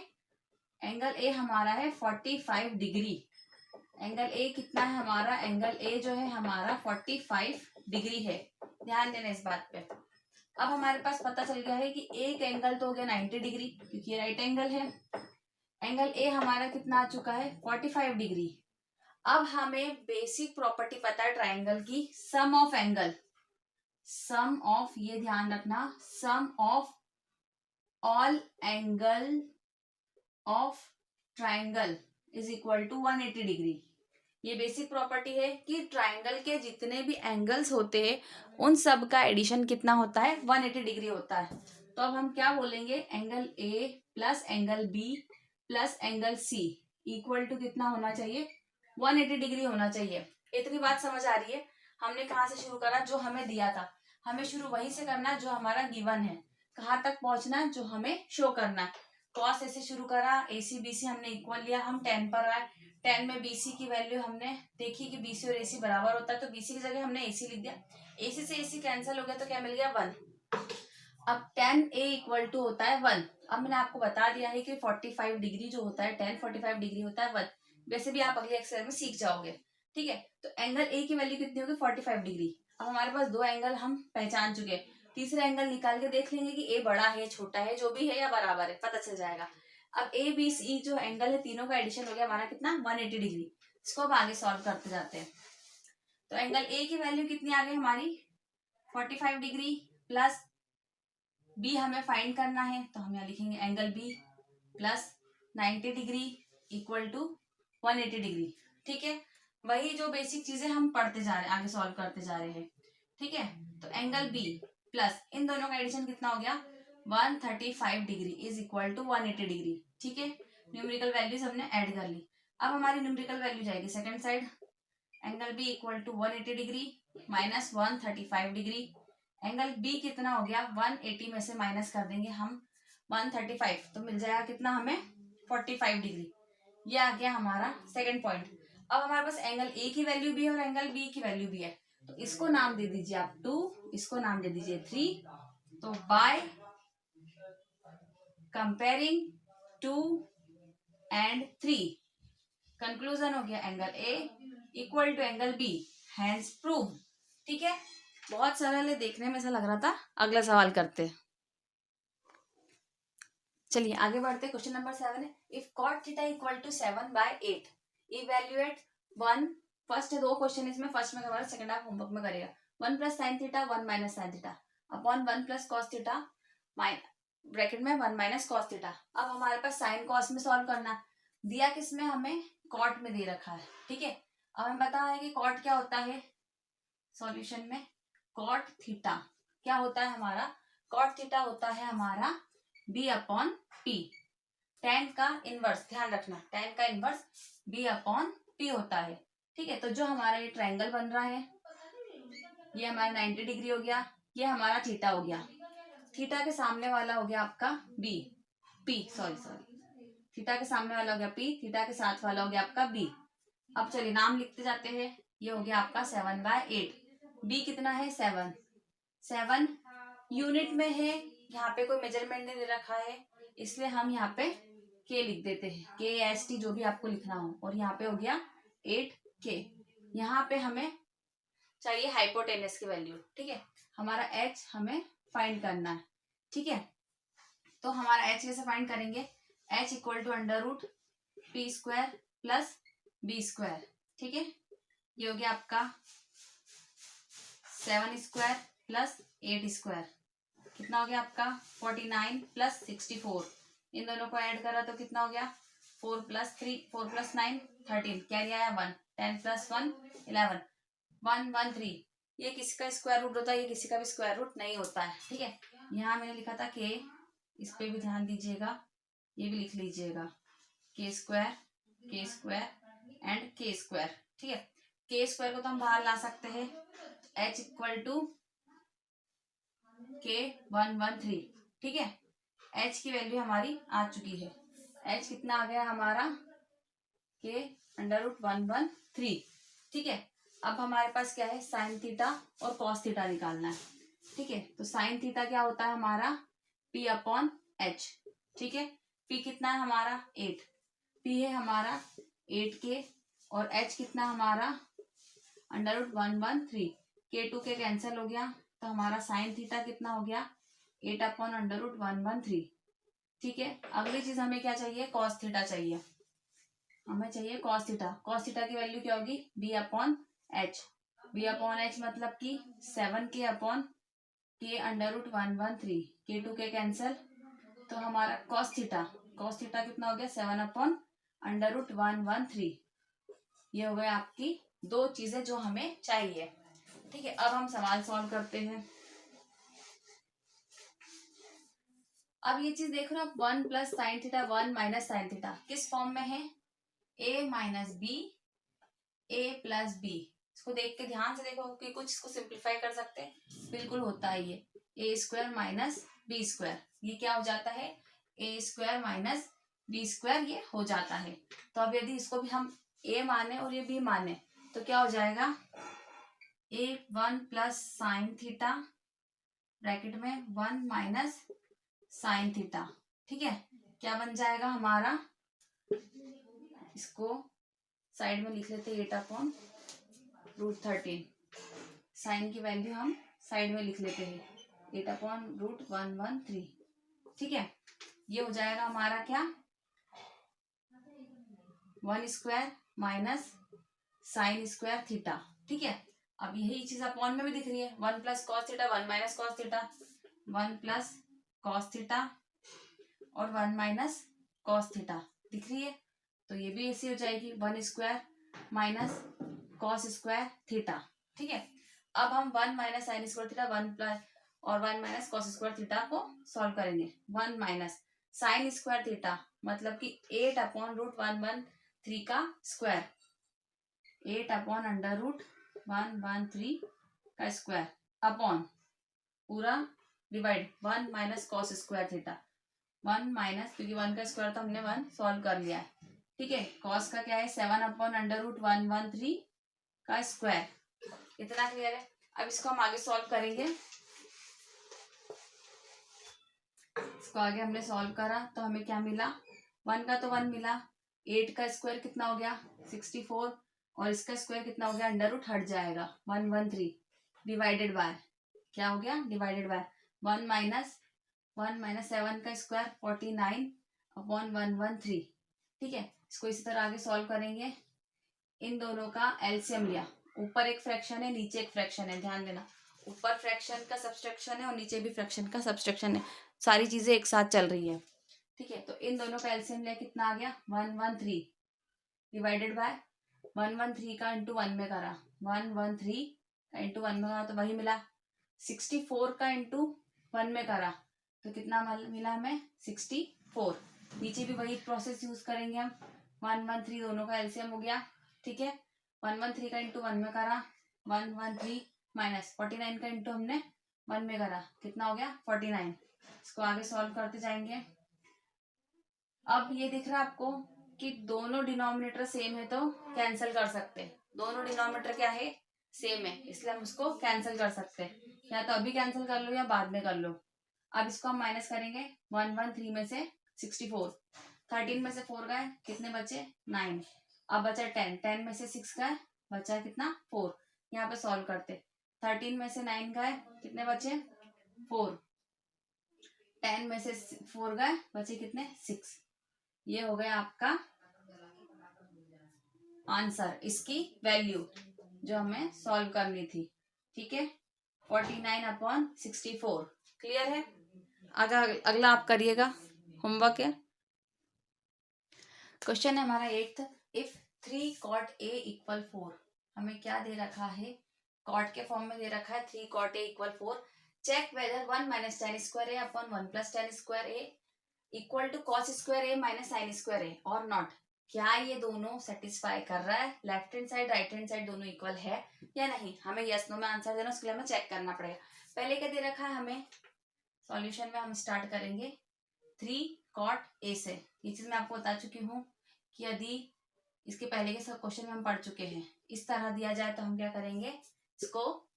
एंगल A हमारा है 45 डिग्री। एंगल A कितना है हमारा, एंगल A जो है हमारा 45 डिग्री है। ध्यान देना इस बात पे। अब हमारे पास पता चल गया है कि एक एंगल तो हो गया 90 डिग्री, क्योंकि ये राइट एंगल है। एंगल A हमारा कितना आ चुका है 45 डिग्री। अब हमें बेसिक प्रॉपर्टी पता है ट्राइंगल की, sum of angle, sum of, ये ध्यान रखना, sum of all angle of triangle is equal to 180 degree. ये बेसिक प्रॉपर्टी है कि ट्राइंगल के जितने भी एंगल्स होते हैं उन सब का एडिशन कितना होता है, 180 डिग्री होता है। तो अब हम क्या बोलेंगे, angle A plus angle B plus angle C equal to कितना होना चाहिए, 180 डिग्री होना चाहिए। इतनी बात समझ आ रही है। हमने कहाँ से शुरू करा, जो हमें दिया था, हमें शुरू वहीं से करना जो हमारा गिवन है। कहाँ तक पहुंचना है, जो हमें शो करना है। कॉस ऐसे शुरू करा, AC BC हमने इक्वल लिया, हम tan पर आए। tan में BC की वैल्यू हमने देखी कि BC और AC बराबर होता है, तो BC की जगह हमने AC लिख दिया। AC से AC कैंसिल हो गया तो क्या मिल गया 1। अब tan A इक्वल टू होता है 1। अब मैंने आपको बता दिया है कि 45 डिग्री जो होता है, tan 45 डिग्री होता है 1। वैसे भी आप अगले एक्सरसाइज में सीख जाओगे। ठीक है, तो एंगल A की वैल्यू कितनी होगी 45 डिग्री। अब हमारे पास दो एंगल हम पहचान चुके हैं, तीसरा एंगल निकाल के देख लेंगे कि A बड़ा है छोटा है, जो भी है या बराबर है, पता चल जाएगा। अब ABC जो एंगल है तीनों का एडिशन हो गया हमारा कितना 180 डिग्री। इसको अब आगे सॉल्व करते जाते हैं। तो एंगल ए की वैल्यू कितनी आ गई हमारी 45 डिग्री प्लस बी हमें फाइंड करना है, तो हम यहाँ लिखेंगे angle B plus 90 degree equal to 180 degree. ठीक है, वही जो बेसिक चीजें हम पढ़ते जा रहे हैं, आगे सॉल्व करते जा रहे हैं। ठीक है, तो एंगल बी प्लस इन दोनों का एडिशन कितना हो गया 135 degree is equal to 180 degree. ठीक है, न्यूमेरिकल वैल्यूज हमने ऐड कर ली। अब हमारी न्यूमेरिकल वैल्यू जाएगी second side, angle B equal to 180 degree minus 135 degree. Angle B कितना हो गया 180 में से माइनस कर देंगे हम 135, तो मिल जाएगा कितना हमें 45 डिग्री। ये आ गया हमारा सेकंड पॉइंट। अब हमारे पास एंगल ए की वैल्यू भी है और एंगल बी की वैल्यू भी है, तो इसको नाम दे दीजिए आप 2, इसको नाम दे दीजिए 3। तो बाय कंपेयरिंग 2 एंड 3 कंक्लूजन हो गया angle A equal to angle B, hence prove. ठीक है, बहुत सरल है, देखने में ऐसा लग रहा था। अगला सवाल करते हैं, चलिए आगे बढ़ते। क्वेश्चन नंबर 7 है, if cot theta equal to 7/8 evaluate 1। First है 2 क्वेश्चन इसमें, फर्स्ट में करवा सेकंड हाफ होमवर्क में करेगा। 1 plus sine theta 1 minus sine theta upon 1 plus cos theta bracket में 1 माइनस कॉस थीटा। अब हमारे पास साइन कॉस में सॉल्व करना दिया, किसमें हमें कॉट में दे रखा है। ठीक है, अब हमें पता है कि कॉट क्या होता है सॉल्यूशन में, कॉट थीटा क्या होता है हमारा, कॉट थीटा होता है हमारा b अपॉन पी। tan का इनवर्स ध्यान रखना, tan का इनवर्स b अपॉन पी होता है। ठीक है, तो जो हमारा ये ट्रायंगल बन रहा है ये हमारा 90 डिग्री हो गया, ये हमारा थीटा हो गया, थीटा के सामने वाला हो गया आपका बी पी सॉरी थीटा के सामने वाला हो गया पी, थीटा के साथ वाला हो गया आपका बी। अब चलिए नाम लिखते जाते हैं, ये हो गया आपका 7/8। बी कितना है 7 यूनिट में है, यहाँ पे कोई मेजरमेंट नहीं दे रखा है, इसलिए हम यहाँ पे के लिख देते हैं, के एस टी जो भी आपको लिखना हो। और यहाँ पे हो गया 8K। यहाँ पे हमें चाहिए हाइपोटेनस की वैल्यू। ठीक है, हमारा एच हमें फाइंड करना है। ठीक है, तो हमारा एच कैसे फाइंड करेंगे, H equal to under root P square plus B square. ठीक है, ये हो गया आपका 7 स्क्वायर प्लस 8 स्क्वायर, कितना हो गया आपका 49 प्लस 64। इन दोनों को ऐड करा तो कितना हो गया 4 प्लस 9 13, कैरी आया 1, 10 प्लस 1 11 113। ये किसी का स्क्वायर रूट होता है, ये किसी का भी स्क्वायर रूट नहीं होता है। ठीक है, यहाँ मैंने लिखा था के, इस पे भी ध्यान दीजिएगा, ये भी लिख लीजिएगा के स्क्वायर एंड के स्क्वायर। ठीक है, के स्क्वायर को तो हम बाहर ला सकते हैं, एच इक्वल टू के 113। ठीक है, एच की वैल्यू हमारी आ चुकी है, एच कितना आ गया हमारा के अंडर रूट 113। ठीक है, अब हमारे पास क्या है साइन थीटा और कॉस थीटा निकालना है। ठीक है, तो साइन थीटा क्या होता है हमारा पी अपॉन एच। ठीक है, पी कितना है हमारा 8, पी है हमारा 8K और एच कितना हमारा अंडर रूट 113। K2 के कैंसिल हो गया, तो हमारा साइन थीटा कितना हो गया 8 अपॉन अंडर रूट 113। ठीक है, अगली चीज हमें क्या चाहिए कॉस थीटा चाहिए, हमें चाहिए कॉस थीटा। कॉस थीटा की वैल्यू क्या होगी B upon H, B upon H मतलब कि 7K अपॉन के अंडर रूट 113, K2 के कैंसिल, तो हमारा कॉस थीटा कितना हो गया 7 अपॉन अंडर रूट 113। ये हो गया आपकी 2 चीजें जो हमें चाहिए। ठीक है, अब हम सवाल सॉल्व करते हैं। अब ये चीज देखो ना, 1 plus sine theta 1 minus sine theta किस फॉर्म में है, a minus B A plus B. इसको देख के ध्यान से देखो कि कुछ इसको सिंप्लीफाई कर सकते हैं, बिल्कुल होता है ये ए स्क्वायर माइनस बी स्क्वायर, ये क्या हो जाता है A square minus B square, ये हो जाता है। तो अब यदि इसको भी हम ए माने और ये बी माने तो क्या हो जाएगा ए 1 प्लस साइन थीटा ब्रैकेट में 1 माइनस साइन थीटा। ठीक है, क्या बन जाएगा हमारा, इसको साइड में लिख लेते 8 अपॉन रूट 13, साइन की वैल्यू हम साइड में लिख लेते हैं 8 अपॉन रूट 113। ठीक है, ये हो जाएगा हमारा क्या 1 square minus sine square theta. ठीक है, अब यही चीज अपॉन में भी दिख रही है, 1 plus cos theta 1 minus cos theta, 1 plus cos theta और 1 माइनस कॉस थीटा दिख रही है। तो ये भी ऐसी हो जाएगी 1 square minus cos square theta. ठीक है, अब हम 1 minus sine square theta 1 plus और 1 माइनस कॉस स्क्वायर थीटा को सॉल्व करेंगे। 1 माइनस साइन स्क्वायर थीटा मतलब कि 8/√113 का स्क्वायर, 8/√113 का स्क्वायर अपॉन पूरा divide 1 minus cos square theta, 1 minus क्योंकि 1 का स्क्वायर तो हमने 1 सॉल्व कर लिया है। ठीक है, कॉस का क्या है 7/√113 का स्क्वायर। इतना क्लियर है। अब इसको हम आगे सॉल्व करेंगे। इसको आगे हमने सॉल्व करा तो हमें क्या मिला, 1 का तो 1 मिला, 8 का स्क्वायर कितना हो गया 64 और इसका स्क्वायर कितना हो गया √ हट जाएगा 113 डिवाइडेड बाय क्या हो गया डिवाइडेड बाय 1 माइनस 7 का स्क्वायर 49/113। ठीक है, इसको इसी तरह आगे सॉल्व करेंगे। इन दोनों का एलसीएम लिया, ऊपर एक फ्रैक्शन है नीचे एक फ्रैक्शन है, ध्यान देना ऊपर फ्रैक्शन का सब्सट्रैक्शन है और नीचे भी फ्रैक्शन का सब्सट्रैक्शन है, सारी चीजें एक साथ चल रही है। ठीक है, तो इन दोनों का एलसीएम लिया कितना आ गया 113 डिवाइडेड बाय 113 का इंटू 1 में करा, 113 का इंटू 1 में करा तो वही मिला, 64 का इंटू 1 में करा तो कितना मिला हमें 64। नीचे भी वही प्रोसेस यूज करेंगे हम, 113 दोनों का एलसीएम हो गया। ठीक है, 113 का इंटू 1 में करा 113 माइनस 49 का इंटू हमने 1 में करा कितना हो गया 49। इसको आगे सॉल्व करते जाएंगे। अब ये दिख रहा है आपको कि दोनों डिनोमिनेटर सेम है तो कैंसिल कर सकते हैं, दोनों डिनोमिनेटर क्या है सेम है इसलिए हम उसको कैंसिल कर सकते हैं, या तो अभी कैंसिल कर लो या बाद में कर लो। अब इसको हम माइनस करेंगे 113 में से 64, 13 में से 4 गए कितने बचे 9, अब बचा 10, 10 में से 6 गए बचा कितना 4। यहाँ पे सॉल्व करते 13 में से 9 गए कितने बचे 4, 10 में से 4 गए बचे कितने 6। ये हो गया आपका आंसर, इसकी वैल्यू जो हमें सॉल्व करनी थी। ठीक है, 49/64। क्लियर है। अगला आप करिएगा, होमवर्क है। क्वेश्चन है हमारा 8th, इफ 3 cot A = 4। हमें क्या दे रखा है, कॉट के फॉर्म में दे रखा है 3 cot A = 4। Check whether 1 minus tan square A upon 1 plus tan square A equal to cos square A minus sin square A और नॉट। क्या ये दोनों सेटिस्फाई कर रहा है, left hand side right hand side दोनों इक्वल है या नहीं। हमें यस नो में आंसर देना, उसके लिए हमें चेक करना पड़ेगा। पहले क्या दे रखा है हमें, सॉल्यूशन में हम स्टार्ट करेंगे 3 cot A से। ये चीज मैं आपको बता चुकी हूँ कि यदि इसके पहले के सब क्वेश्चन में हम पढ़ चुके हैं, इस तरह दिया जाए तो हम क्या करेंगे, इसको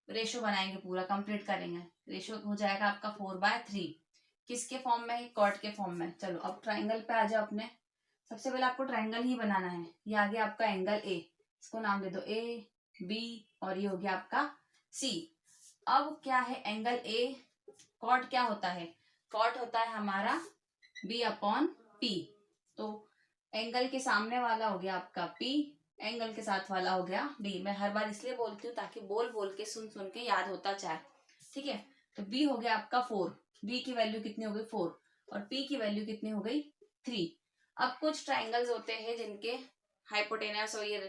रेशो बनाएंगे, पूरा कंप्लीट करेंगे। रेशो हो जाएगा आपका 4/3। किसके फॉर्म में, कॉट के फॉर्म में। चलो अब ट्राइंगल पे आ जाओ अपने। सबसे पहले आपको ट्राइंगल ही बनाना है। ये आ गया आपका एंगल ए, इसको नाम दे दो ए बी और ये हो गया आपका सी। अब क्या है एंगल ए, कॉट क्या होता है, कॉट होता है हमारा B/P। तो एंगल के सामने वाला हो गया आपका P, एंगल के साथ वाला हो गया D। मैं हर बार इसलिए बोलती हूँ ताकि बोल बोल के सुन सुन के याद होता जाए। ठीक है, तो B हो गया आपका 4, B की वैल्यू कितनी हो गई 4 और P की वैल्यू कितनी हो गई 3। अब कुछ ट्राइंगल्स होते हैं जिनके हाइपोटेनस और ये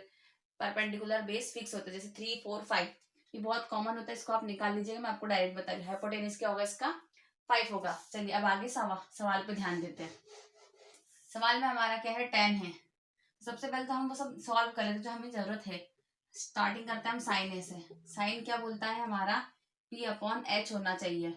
परपेंडिकुलर बेस फिक्स होते हैं, जैसे 3 4 5। ये बहुत कॉमन होता है, इसको आप निकाल लीजिएगा, मैं आपको डायरेक्ट बता रही हूँ। हाइपोटेनस क्या होगा इसका 5 होगा। चलिए अब आगे सवाल पे ध्यान देते हैं। सवाल में हमारा क्या है 10 है। सबसे पहले तो हम वो सब सॉल्व कर लेते जो हमें जरूरत है। स्टार्टिंग करते हैं हम साइन ए से। साइन क्या बोलता है हमारा P/H होना चाहिए,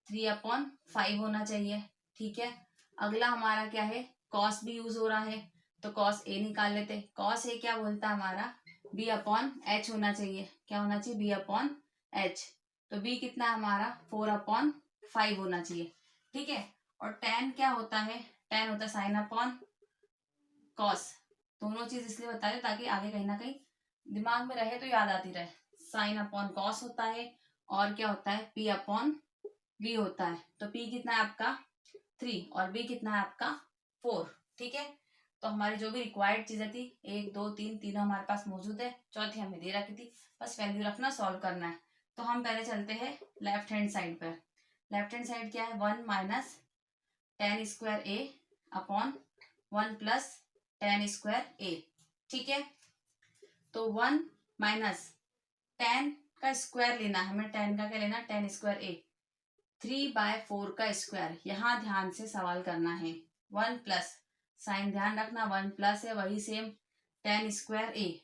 3/5 होना चाहिए। ठीक है, अगला हमारा क्या है, कॉस भी यूज हो रहा है तो कॉस ए निकाल लेते। कॉस ए क्या बोलता है हमारा B/H होना चाहिए, क्या होना चाहिए B/H। तो B कितना है हमारा 4/5 होना चाहिए। ठीक है, और tan क्या होता है, tan होता है sin/cos। दोनों चीज इसलिए बता रहे ताकि आगे कहीं ना कहीं दिमाग में रहे तो याद आती रहे। sin/cos होता है और क्या होता है P/V होता है। तो P कितना है आपका 3 और B कितना है आपका 4। ठीक है, तो हमारी जो भी रिक्वायर्ड चीजें थी 1 2 3 तीनों हमारे पास मौजूद है, चौथी हमें दे रखी थी, बस वैल्यू रखना, सॉल्व करना है। तो हम पहले चलते हैं लेफ्ट हैंड साइड पर। लेफ्ट हैंड साइड क्या है, 1 माइनस टेन स्क्वायर ए अपॉन 1 प्लस टेन स्क्वायर ए। ठीक है, तो 1 माइनस टेन का स्क्वायर लेना, हमें टेन का क्या लेना, टेन स्क्वायर ए, 3/4 का स्क्वायर। यहाँ ध्यान से सवाल करना है। 1 प्लस, साइन ध्यान रखना, 1 प्लस है वही सेम टेन स्क्वायर ए।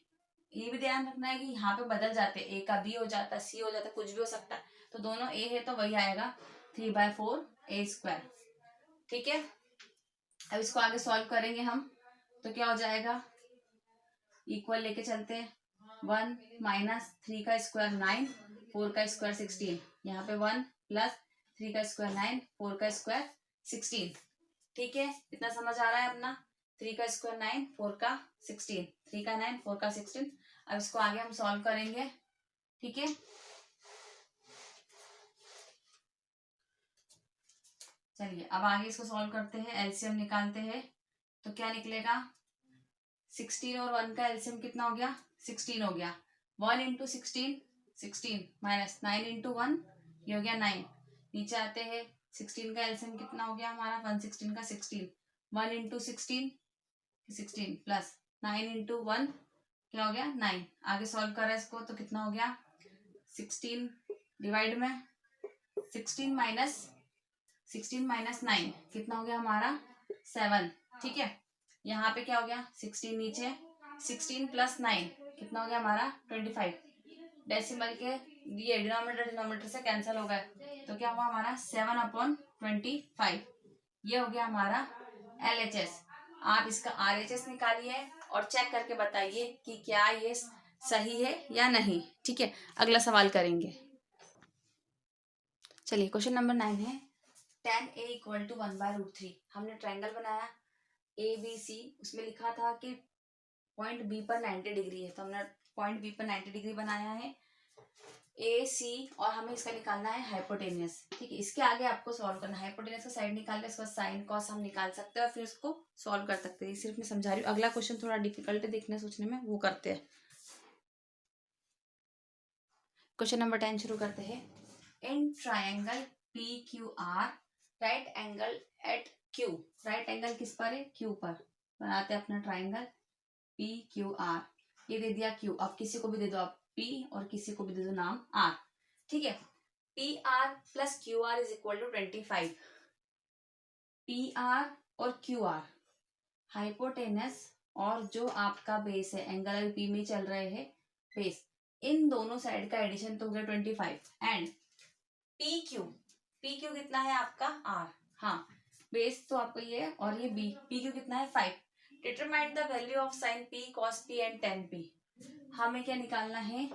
ये भी ध्यान रखना है कि यहाँ पे बदल जाते, ए का बी हो जाता, सी हो जाता, कुछ भी हो सकता है, तो दोनों ए है तो वही आएगा 3/4 ए स्क्वायर। ठीक है, अब इसको आगे सॉल्व करेंगे हम, तो क्या हो जाएगा, इक्वल लेके चलते हैं। 1 माइनस 3 का स्क्वायर 9, 4 का स्क्वायर 16, यहाँ पे 1 प्लस 3 का स्क्वायर 9, 4 का स्क्वायर 16। ठीक है, इतना समझ आ रहा है अपना, 3 का स्क्वायर 9, 4 का 16, 3 का 9, 4 का 16। अब इसको आगे हम सॉल्व करेंगे। ठीक है, चलिए अब आगे इसको सॉल्व करते हैं, एलसीएम निकालते हैं। तो क्या निकलेगा, 16 और 1 का एलसीएम कितना हो गया, 16 हो गया। 1 इंटू 16 16 माइनस 9 इंटू 1, ये हो गया 9। नीचे आते हैं, 16 का एलसीएम कितना हो गया हमारा, 116 का 16, 1 इंटू 16 16 प्लस 9 इंटू 1, क्या हो गया 9। आगे सॉल्व करा इसको तो कितना हो गया, 16 डिवाइड में 16 माइनस 9 कितना हो गया हमारा 7। ठीक है, यहाँ पे क्या हो गया, 16 नीचे, 16 प्लस 9 कितना हो गया हमारा 25। डेसिमल के ये डिनोमिनेटर से कैंसिल हो गए, तो क्या हुआ हमारा 7/25। ये हो गया हमारा LHS। आप इसका RHS निकालिए और चेक करके बताइए कि क्या ये सही है या नहीं। ठीक है, अगला सवाल करेंगे। चलिए क्वेश्चन नंबर 9 है, tan A इक्वल टू 1/√3। हमने ट्राइंगल बनाया ABC, उसमें लिखा था कि पॉइंट B पर 90 डिग्री है, तो हमने पॉइंट B पर 90 डिग्री बनाया है AC, और हमें इसका निकालना है हाइपोटेनियस। ठीक है, इसके आगे आपको सॉल्व करना है, हाइपोटेनियस का साइड निकाल के इसका साइन कॉस हम निकाल सकते हैं और फिर उसको सॉल्व कर सकते हैं। सिर्फ मैं समझा रही हूँ, अगला क्वेश्चन थोड़ा डिफिकल्ट है देखने सोचने में, वो करते हैं। क्वेश्चन नंबर 10 शुरू करते हैं। In triangle PQR right angle at Q, right angle किस पर है, Q पर। बनाते हैं अपना ट्राइंगल PQR, ये दे दिया Q, अब किसी को भी दे दो आप P और किसी को भी दे दो नाम R। ठीक है, PR plus QR is equal to 25। PR और QR हाइपोटेनस और जो आपका बेस है, एंगल P में चल रहे हैं बेस, इन दोनों साइड का एडिशन तो हो गया 25। एंड PQ कितना है आपका R, हाँ बेस तो आपका ये है, और ये PQ कितना है 5। Determine the value of sine P cos P and tan P। हमें क्या निकालना है,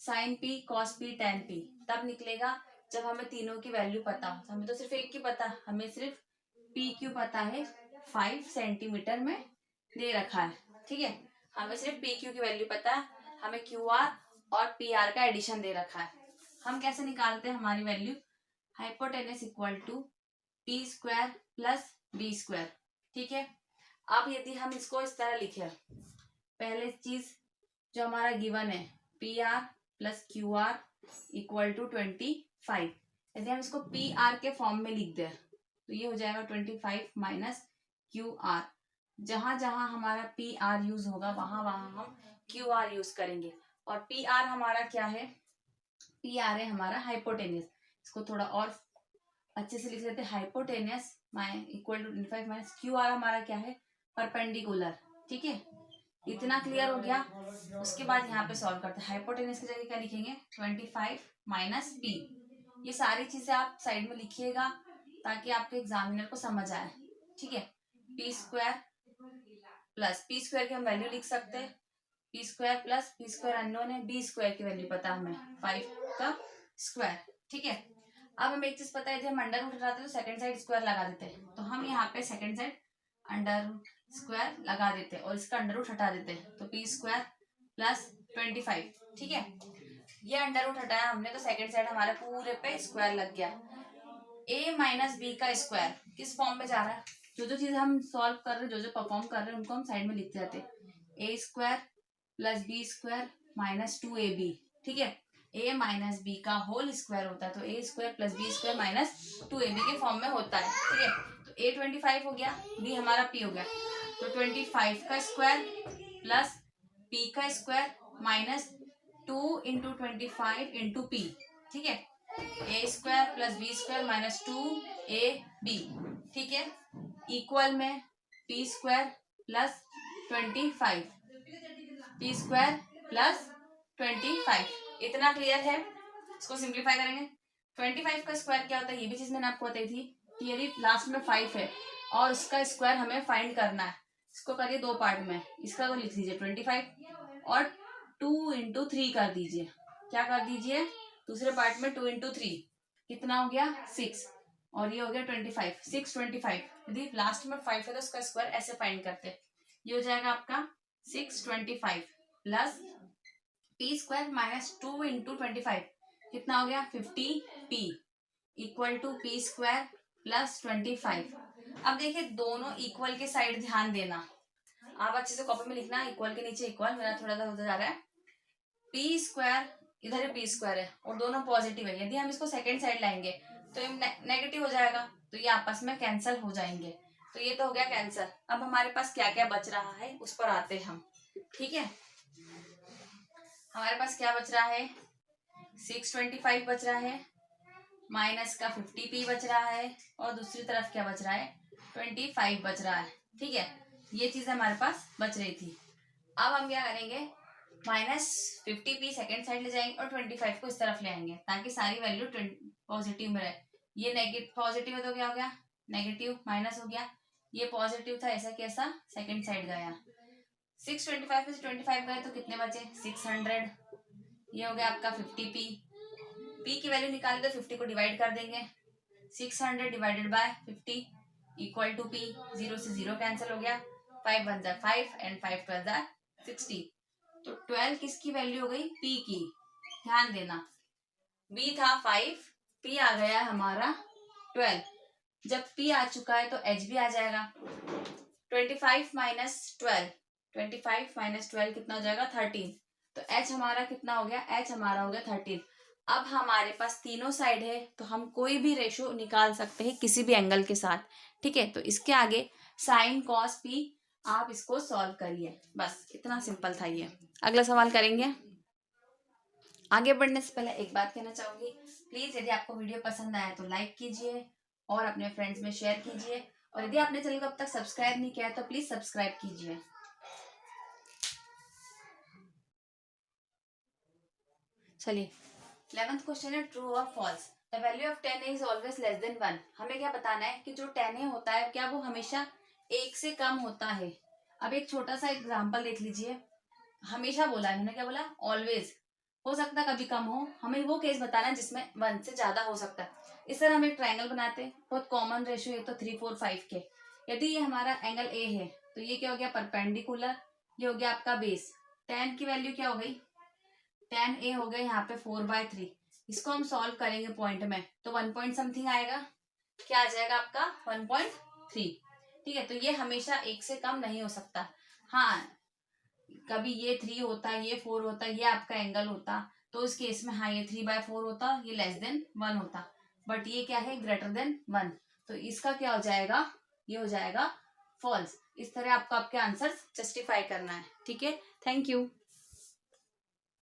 sign P cos P tan P तब निकलेगा जब हमें तीनों की वैल्यू पता हो। हमें तो सिर्फ एक की पता, हमें सिर्फ PQ पता है 5 सेंटीमीटर में दे रखा है। ठीक है, हमें सिर्फ PQ की वैल्यू पता है, हमें QR और PR का एडिशन दे रखा है। हम कैसे निकालते हैं हमारी value, hypotenuse equal to P square plus B square. ठीक है, अब यदि हम इसको इस तरह लिखे, पहले चीज जो हमारा गिवन है PR plus QR equal to 25, यदि हम इसको PR के फॉर्म में लिख दें तो ये हो जाएगा 25 माइनस QR। जहां जहां हमारा PR यूज होगा वहां वहां हम QR यूज करेंगे, और PR हमारा क्या है, PR है हमारा हाइपोटेनियस। इसको थोड़ा और अच्छे से लिख लेते हैं, hypotenuse equal to 25 minus QR हमारा क्या है, परपेंडिकुलर। ठीक है, इतना क्लियर हो गया। उसके बाद यहाँ पे सॉल्व करते हैं, हाइपोटेनस की जगह क्या लिखेंगे 25 माइनस P। ये सारी चीजें आप साइड में लिखिएगा ताकि आपके एग्जामिनर को समझ आए। ठीक है, P square plus P square की हम वैल्यू लिख सकते हैं, P square plus P square unknown है, B स्क्वायर की वैल्यू पता हमें 5 का स्क्वायर। ठीक है, अब हमें एक चीज पता है, यदि हम अंडर रूट हटाते तो सेकंड साइड स्क्वायर लगा देते हैं, तो हम यहाँ पे second side under root square लगा देते हैं और इसका अंडर रूट हटा देते हैं, तो P स्क्वायर प्लस 25। ठीक है, ये अंडर रूट हटाया हमने तो सेकंड साइड हमारे पूरे पे स्क्वायर लग गया। A माइनस B का स्क्वायर किस फॉर्म में जा रहा है, जो जो चीज हम सॉल्व कर रहे हैं, जो जो परफॉर्म कर रहे हैं, उनको हम साइड में लिखते जाते हैं। A square plus B square minus 2ab, ठीक है। a माइनस बी का होल स्क्वायर होता है, तो A square plus B square minus 2ab के फॉर्म में होता है, ठीक है। तो a 25 हो गया, b हमारा p हो गया, तो 25 का स्क्वायर प्लस p का square minus 2 into 25 into p, ठीक है। A square plus B square minus 2ab, ठीक है, इक्वल में p square plus 25, p square plus 25। इतना क्लियर है। इसको सिंप्लीफाई करेंगे। 25 का स्क्वायर क्या होता है, ये भी चीज मैंने आपको बताई थी कि यदि लास्ट में 5 है और उसका स्क्वायर हमें फाइंड करना है, इसको करिए दो पार्ट में। इसका तो लिख दीजिए 25 और 2 इंटू 3 कर दीजिए। क्या कर दीजिए, दूसरे पार्ट में 2 इंटू 3 कितना हो गया 6, और ये हो गया 25, 6 25। यदि लास्ट में 5 है तो उसका स्क्वायर ऐसे फाइंड करते हैं। ये हो जाएगा आपका 625 plus P square minus 2 into 25 कितना हो गया 50p equal to P square plus 25। अब देखिए दोनों इक्वल के साइड ध्यान देना, आप अच्छे से कॉपी में लिखना, इक्वल के नीचे इक्वल, मेरा थोड़ा सा होता जा रहा है। पी स्क्वायर इधर पी स्क्वायर है और दोनों पॉजिटिव है, यदि हम इसको सेकेंड साइड लाएंगे तो ये नेगेटिव हो जाएगा, तो ये आपस में कैंसिल हो जाएंगे, तो ये तो हो गया कैंसिल। अब हमारे पास क्या क्या बच रहा है उस पर आते हैं हम, ठीक है। हमारे पास क्या बच रहा है, 625 बच रहा है, माइनस का 50p बच रहा है, और दूसरी तरफ क्या बच रहा है 25 बच रहा है, ठीक है। ये चीज हमारे पास बच रही थी। अब हम क्या करेंगे, माइनस 50p सेकेंड साइड ले जाएंगे और 25 को इस तरफ ले आएंगे ताकि सारी वैल्यू पॉजिटिव में रहे। ये नेगेटिव पॉजिटिव है तो क्या हो गया नेगेटिव, माइनस हो गया, ये पॉजिटिव था ऐसा कैसा सेकेंड साइड गया। 625 में से 25 गए तो कितने बचे 600, ये हो गया आपका 50p। p की वैल्यू निकाले तो 50 को डिवाइड कर देंगे, 600 divided by 50 equal to p, 0 से 0 कैंसिल हो गया, 5 1 जा 5 एंड 5 12 जा 60। तो 12 किसकी वैल्यू हो गई p की, ध्यान देना b था 5, p आ गया हमारा 12। जब p आ चुका है तो h भी आ जाएगा। 25 माइनस 12, 25 माइनस 12 कितना हो जाएगा 13, तो h हमारा कितना हो गया, h हमारा हो गया 13। अब हमारे पास तीनों साइड है तो हम कोई भी रेशो निकाल सकते हैं किसी भी एंगल के साथ, ठीक है। तो इसके आगे साइन कॉस p, आप इसको सॉल्व करिए, बस इतना सिंपल था ये। अगला सवाल करेंगे। आगे बढ़ने से पहले एक बात कहना चाहूंगी, प्लीज यदि आपको वीडियो पसंद आया तो लाइक कीजिए और अपने फ्रेंड्स में शेयर कीजिए, और यदि आपने चैनल को अब तक सब्सक्राइब नहीं किया है तो प्लीज सब्सक्राइब कीजिए। चलिए 11th क्वेश्चन है ट्रू और false. The value of 10a is always less than 1। हमें क्या बताना है कि जो 10a होता है क्या वो हमेशा 1 से कम होता है। अब एक छोटा सा एग्जांपल देख लीजिए, हमेशा बोला है, मैंने क्या बोला ऑलवेज, हो सकता है कभी कम हो, हमें वो केस बताना है जिसमें 1 से ज्यादा हो सकता है। इस तरह हम एक ट्रायंगल बनाते हैं, बहुत कॉमन रेशियो है तो 3 4 5 के। यदि ये हमारा एंगल ए है तो ये क्या हो गया परपेंडिकुलर, ये हो गया आपका बेस। tan की वैल्यू क्या हो गई, tan a हो गया यहाँ पे 4/3। इसको हम सॉल्व करेंगे पॉइंट में तो 1 पॉइंट समथिंग आएगा, क्या आ जाएगा आपका 1.3, ठीक है। तो ये हमेशा 1 से कम नहीं हो सकता। हाँ कभी ये 3 होता है, ये 4 होता है, ये आपका एंगल होता, तो उस केस में हाँ ये 3/4 होता, ये लेस देन 1 होता, बट ये क्या है ग्रेटर देन 1, तो इसका क्या हो जाएगा, ये हो जाएगा फॉल्स। इस तरह आपको आपके आंसर जस्टिफाई करना है, ठीक है। Thank you.